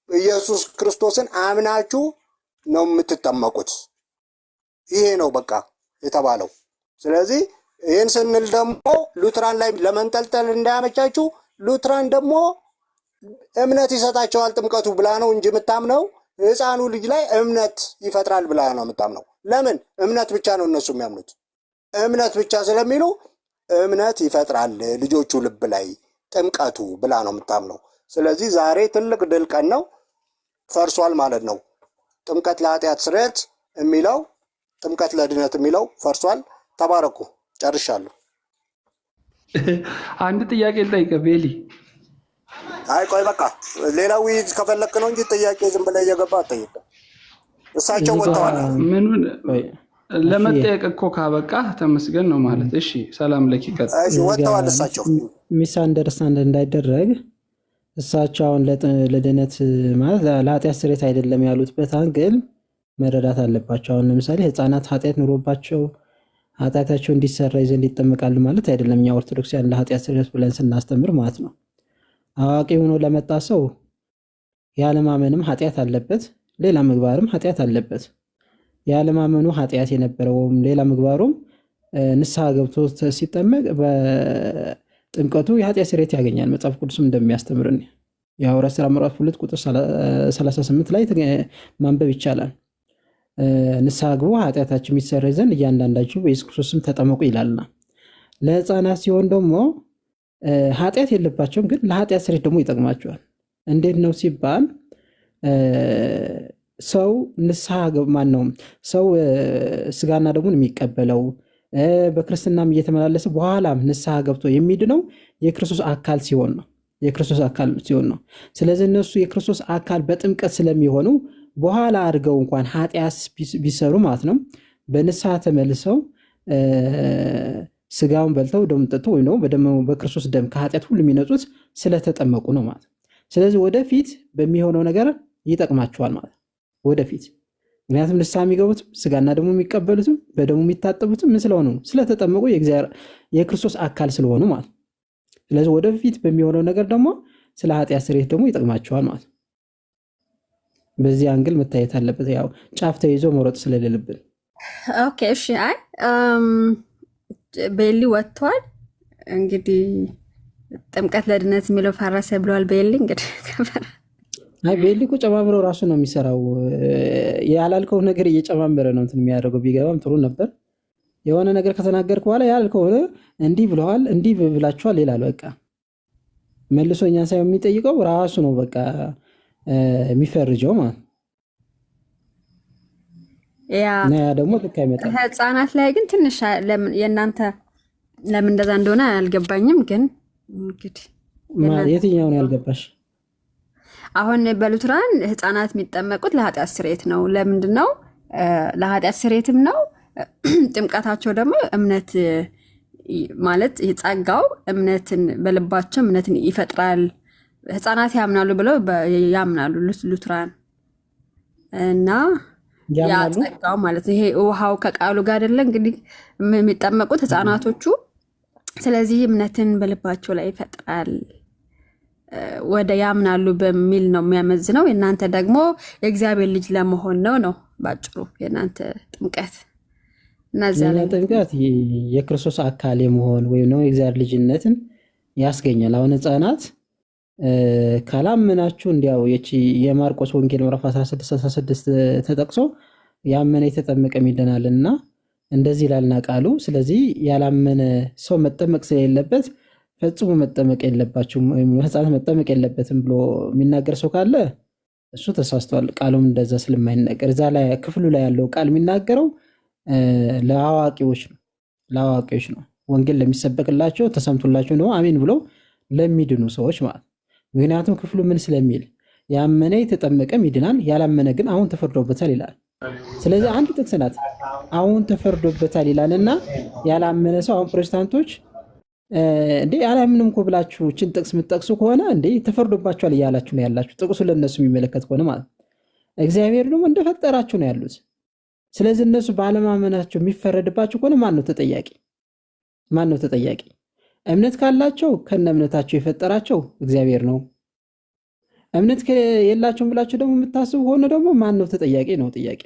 ኢየሱስ ክርስቶስን አምናችሁ ነው የምትጠመቁት። ይሄ ነው በቃ የተባለው። ስለዚህ ይህን ስንል ደግሞ ሉትራን ላይ ለመንጠልጠል እንዳያመቻችሁ፣ ሉትራን ደግሞ እምነት ይሰጣቸዋል ጥምቀቱ ብላ ነው እንጂ የምታምነው ሕፃኑ ልጅ ላይ እምነት ይፈጥራል ብላ ነው የምታምነው። ለምን? እምነት ብቻ ነው እነሱ የሚያምኑት። እምነት ብቻ ስለሚሉ እምነት ይፈጥራል ልጆቹ ልብ ላይ ጥምቀቱ ብላ ነው የምታምነው። ስለዚህ ዛሬ ትልቅ ድል ቀን ነው። ፈርሷል ማለት ነው። ጥምቀት ለኃጢአት ስርየት የሚለው ጥምቀት ለድነት የሚለው ፈርሷል። ተባረኩ። ጨርሻለሁ። አንድ ጥያቄ ልጠይቅህ ቤሊ። አይ ቆይ በቃ ሌላ ውይይት ከፈለክ ነው እንጂ ጥያቄ ዝም ብለህ እየገባ አትጠይቅም። እሳቸው ወጥተዋል። ምኑን ለመጠየቅ እኮ ካበቃ ተመስገን ነው ማለት። እሺ ሰላም ለኪ። እሺ ወጥተዋል እሳቸው። ሚስ አንደርስታንድ እንዳይደረግ እሳቸው አሁን ለድነት ማለት ለኃጢአት ስርየት አይደለም ያሉትበት አንግል መረዳት አለባቸው። አሁን ለምሳሌ ህፃናት ኃጢአት ኑሮባቸው ኃጢአታቸው እንዲሰረይ ዘንድ ይጠመቃሉ ማለት አይደለም። እኛ ኦርቶዶክሳውያን ለኃጢአት ስርየት ብለን ስናስተምር ማለት ነው። አዋቂ ሆኖ ለመጣ ሰው ያለማመንም ኃጢአት አለበት፣ ሌላ ምግባርም ኃጢአት አለበት። ያለማመኑ ኃጢአት የነበረውም ሌላ ምግባሩም ንስሐ ገብቶ ሲጠመቅ በጥምቀቱ የኃጢአት ስርየት ያገኛል። መጽሐፍ ቅዱስም እንደሚያስተምርን የሐዋርያት ሥራ ምዕራፍ 2 ቁጥር 38 ላይ ማንበብ ይቻላል። ንስሐ ግቡ ኃጢአታችሁ የሚሰረይ ዘንድ እያንዳንዳችሁ በኢየሱስ ክርስቶስም ተጠመቁ ይላልና። ለህፃናት ሲሆን ደግሞ ኃጢአት የለባቸውም፣ ግን ለኃጢአት ስርየት ደግሞ ይጠቅማቸዋል። እንዴት ነው ሲባል ሰው ንስሐ ማን ነው ሰው ስጋና ደሙን የሚቀበለው በክርስትናም እየተመላለሰ በኋላም ንስሐ ገብቶ የሚድነው የክርስቶስ አካል ሲሆን ነው። የክርስቶስ አካል ሲሆን ነው። ስለዚህ እነሱ የክርስቶስ አካል በጥምቀት ስለሚሆኑ በኋላ አድርገው እንኳን ኃጢአት ቢሰሩ ማለት ነው በንስሐ ተመልሰው ስጋውን በልተው ደሙን ጠጥተው ወይም ደግሞ በክርስቶስ ደም ከኃጢአት ሁሉ የሚነጹት ስለተጠመቁ ነው ማለት። ስለዚህ ወደፊት በሚሆነው ነገር ይጠቅማቸዋል ማለት ወደፊት። ምክንያቱም ንስሐ የሚገቡትም ስጋና ደግሞ የሚቀበሉትም በደሙ የሚታጠቡትም ምን ስለሆኑ ነው? ስለተጠመቁ የክርስቶስ አካል ስለሆኑ ማለት። ስለዚህ ወደፊት በሚሆነው ነገር ደግሞ ስለ ኃጢአት ስርየት ደግሞ ይጠቅማቸዋል ማለት። በዚህ አንግል መታየት አለበት። ያው ጫፍ ተይዞ መሮጥ ስለሌለብን። ኦኬ እሺ። አይ ቤሊ ወጥቷል እንግዲህ ጥምቀት ለድነት የሚለው ፈረሰ ብለዋል ቤሊ እንግዲህ አይ ቤሊ እኮ ጨማምሮ ራሱ ነው የሚሰራው። ያላልከው ነገር እየጨማመረ ነው እንትን የሚያደርገው። ቢገባም ጥሩ ነበር። የሆነ ነገር ከተናገርክ በኋላ ያልከው እንዲህ ብለዋል እንዲህ ብላችኋል ይላል። በቃ መልሶ እኛን ሳይሆን የሚጠይቀው ራሱ ነው በቃ የሚፈርጀው ማለት ያ ደግሞ ልክ አይመጣም። ህፃናት ላይ ግን ትንሽ የእናንተ ለምን እንደዛ እንደሆነ አልገባኝም። ግን እንግዲህ የትኛው ነው ያልገባሽ? አሁን በሉትራን ህፃናት የሚጠመቁት ለኃጢአት ስርየት ነው። ለምንድን ነው? ለኃጢአት ስርየትም ነው። ጥምቀታቸው ደግሞ እምነት ማለት ጸጋው እምነትን በልባቸው እምነትን ይፈጥራል። ህፃናት ያምናሉ ብለው ያምናሉ ሉትራን እና ያ ጸጋው ማለት ይሄ ውሃው ከቃሉ ጋር አይደለ እንግዲህ የሚጠመቁት ህፃናቶቹ። ስለዚህ እምነትን በልባቸው ላይ ይፈጥራል ወደ ያምናሉ በሚል ነው የሚያመዝነው። የእናንተ ደግሞ የእግዚአብሔር ልጅ ለመሆን ነው ባጭሩ የእናንተ ጥምቀት። ጥምቀት የክርስቶስ አካል የመሆን ወይም ነው የእግዚአብሔር ልጅነትን ያስገኛል። አሁን ህፃናት ካላመናችሁ እንዲያው የማርቆስ ወንጌል ምዕራፍ 16 ተጠቅሶ ያመነ የተጠመቀ ይድናልና እንደዚህ ይላልና ቃሉ። ስለዚህ ያላመነ ሰው መጠመቅ ስለሌለበት ፈጽሞ መጠመቅ የለባችሁም ወይም ህፃናት መጠመቅ የለበትም ብሎ የሚናገር ሰው ካለ እሱ ተሳስቷል። ቃሉም እንደዛ ስለማይናገር እዛ ላይ ክፍሉ ላይ ያለው ቃል የሚናገረው ለአዋቂዎች ነው። ወንጌል ለሚሰበክላቸው ተሰምቶላቸው ነው አሜን ብለው ለሚድኑ ሰዎች ማለት። ምክንያቱም ክፍሉ ምን ስለሚል ያመነ የተጠመቀም ይድናል፣ ያላመነ ግን አሁን ተፈርዶበታል ይላል። ስለዚህ አንድ ጥቅስ ናት አሁን ተፈርዶበታል ይላልና ያላመነ ሰው አሁን ፕሮቴስታንቶች እንዴ አላምንም እኮ ብላችሁ እችን ጥቅስ የምትጠቅሱ ከሆነ እንዴ ተፈርዶባችኋል እያላችሁ ነው ያላችሁ። ጥቅሱ ለነሱ የሚመለከት ከሆነ ማለት እግዚአብሔር ደግሞ እንደፈጠራቸው ነው ያሉት። ስለዚህ እነሱ ባለማመናቸው የሚፈረድባቸው ከሆነ ማን ነው ተጠያቂ? ማን ነው ተጠያቂ? እምነት ካላቸው ከነ እምነታቸው የፈጠራቸው እግዚአብሔር ነው። እምነት የላቸውም ብላችሁ ደግሞ የምታስቡ ሆነ ደግሞ ማን ነው ተጠያቂ ነው ጥያቄ።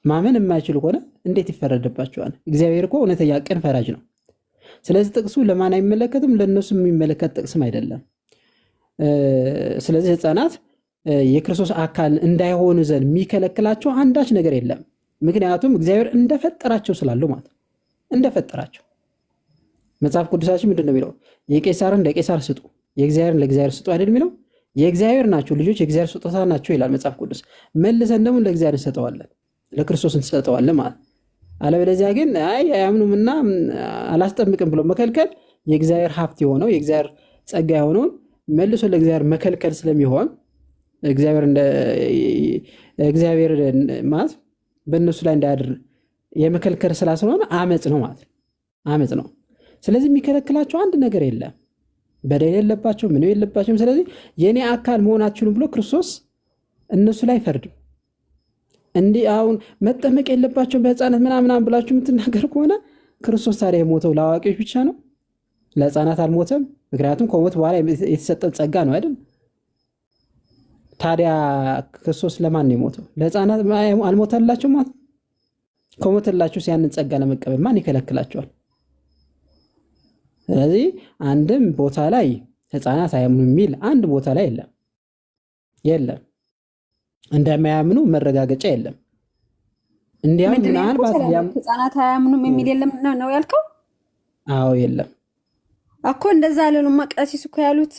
ማመን የማይችሉ ከሆነ እንዴት ይፈረድባቸዋል? እግዚአብሔር እኮ እውነተኛ ቅን ፈራጅ ነው። ስለዚህ ጥቅሱ ለማን አይመለከትም? ለእነሱ የሚመለከት ጥቅስም አይደለም። ስለዚህ ህፃናት የክርስቶስ አካል እንዳይሆኑ ዘንድ የሚከለክላቸው አንዳች ነገር የለም። ምክንያቱም እግዚአብሔር እንደፈጠራቸው ስላሉ ማለት እንደፈጠራቸው። መጽሐፍ ቅዱሳችን ምንድን ነው የሚለው? የቄሳርን ለቄሳር ስጡ፣ የእግዚአብሔርን ለእግዚአብሔር ስጡ አይደል የሚለው? የእግዚአብሔር ናቸው ልጆች፣ የእግዚአብሔር ስጦታ ናቸው ይላል መጽሐፍ ቅዱስ። መልሰን ደግሞ ለእግዚአብሔር እንሰጠዋለን፣ ለክርስቶስ እንሰጠዋለን ማለት። አለበለዚያ ግን አያምኑምና አላስጠምቅም ብሎ መከልከል የእግዚአብሔር ሀብት የሆነው የእግዚአብሔር ጸጋ የሆነውን መልሶ ለእግዚአብሔር መከልከል ስለሚሆን እግዚአብሔር ማለት በእነሱ ላይ እንዳያድር የመከልከል ስራ ስለሆነ አመፅ ነው ማለት አመፅ ነው። ስለዚህ የሚከለክላቸው አንድ ነገር የለም። በደል የለባቸው፣ ምንም የለባቸውም። ስለዚህ የኔ አካል መሆናችሁን ብሎ ክርስቶስ እነሱ ላይ ፈርድም። እንዲህ አሁን መጠመቅ የለባቸውም በህፃናት ምናምን ብላችሁ የምትናገር ከሆነ ክርስቶስ ታዲያ የሞተው ለአዋቂዎች ብቻ ነው? ለህፃናት አልሞተም? ምክንያቱም ከሞት በኋላ የተሰጠን ጸጋ ነው አይደል? ታዲያ ክርስቶስ ለማን ነው የሞተው? ለህፃናት አልሞተላቸው ማለት? ከሞተላቸው ያንን ጸጋ ለመቀበል ማን ይከለክላቸዋል? ስለዚህ አንድም ቦታ ላይ ህፃናት አያምኑ የሚል አንድ ቦታ ላይ የለም። እንደማያምኑ መረጋገጫ የለም። እንዲያም ምናልባት ህፃናት አያምኑም የሚል የለም ነው ያልከው? አዎ የለም እኮ እንደዛ አለሉማ። ቀሲስ እኮ ያሉት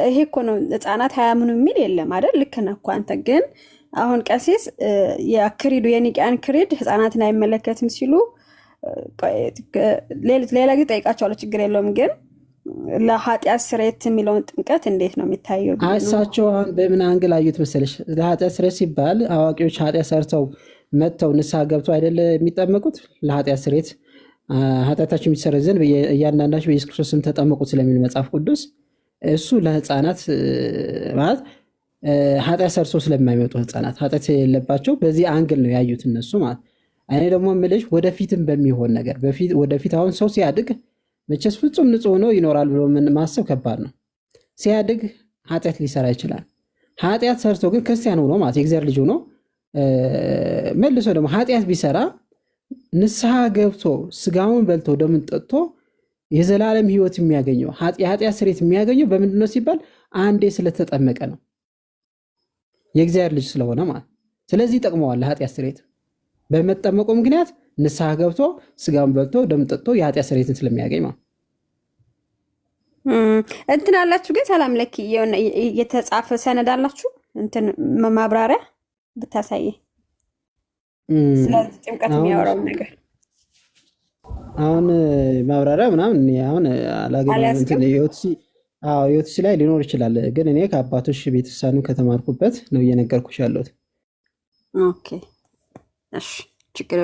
ይሄ እኮ ነው፣ ህፃናት አያምኑ የሚል የለም አይደል? ልክ ነህ እኮ አንተ። ግን አሁን ቀሲስ የክሪዱ የኒቅያን ክሪድ ህፃናትን አይመለከትም ሲሉ ሌላ ጊዜ ጠይቃቸዋለሁ፣ ችግር የለውም። ግን ለኃጢአት ስርየት የሚለውን ጥምቀት እንዴት ነው የሚታየው? እሳቸው አሁን በምን አንግል አዩት መሰለሽ? ለኃጢአት ስርየት ሲባል አዋቂዎች ኃጢአት ሰርተው መጥተው ንስሐ ገብተው አይደለ የሚጠመቁት? ለኃጢአት ስርየት ኃጢአታቸው የሚሰረይ ዘንድ እያንዳንዳቸው በኢየሱስ ክርስቶስ ስም ተጠመቁ ስለሚል መጽሐፍ ቅዱስ፣ እሱ ለህፃናት ማለት ኃጢአት ሰርተው ስለማይመጡ ህፃናት ኃጢአት የሌለባቸው በዚህ አንግል ነው ያዩት እነሱ ማለት። እኔ ደግሞ የምልሽ ወደፊትም በሚሆን ነገር ወደፊት አሁን ሰው ሲያድግ መቼስ ፍጹም ንጹህ ሆኖ ይኖራል ብሎ ማሰብ ከባድ ነው። ሲያድግ ኃጢአት ሊሰራ ይችላል። ኃጢአት ሰርቶ ግን ክርስቲያን ሆኖ ማለት የእግዚአብሔር ልጅ ሆኖ መልሶ ደግሞ ኃጢአት ቢሰራ ንስሐ ገብቶ ስጋውን በልቶ ደሙን ጠጥቶ የዘላለም ህይወት የሚያገኘው የኃጢአት ስርየት የሚያገኘው በምንድን ነው ሲባል አንዴ ስለተጠመቀ ነው፣ የእግዚአብሔር ልጅ ስለሆነ ማለት። ስለዚህ ይጠቅመዋል ለኃጢአት ስርየት በመጠመቁ ምክንያት ንስሐ ገብቶ ስጋውን በልቶ ደሙን ጠጥቶ የኃጢአት ስርየትን ስለሚያገኝ ማለት። እንትን አላችሁ ግን ሰላም ለኪ የተጻፈ ሰነድ አላችሁ? እንትን ማብራሪያ ብታሳየ ስለዚህ ጥምቀት የሚያወራው ነገር አሁን ማብራሪያ ምናምን አሁን አላገኘሁም። እንትን ዮትሲ ላይ ሊኖር ይችላል፣ ግን እኔ ከአባቶች ቤተክርስቲያኑ ከተማርኩበት ነው እየነገርኩሽ ያለሁት። ኦኬ እሺ ችግር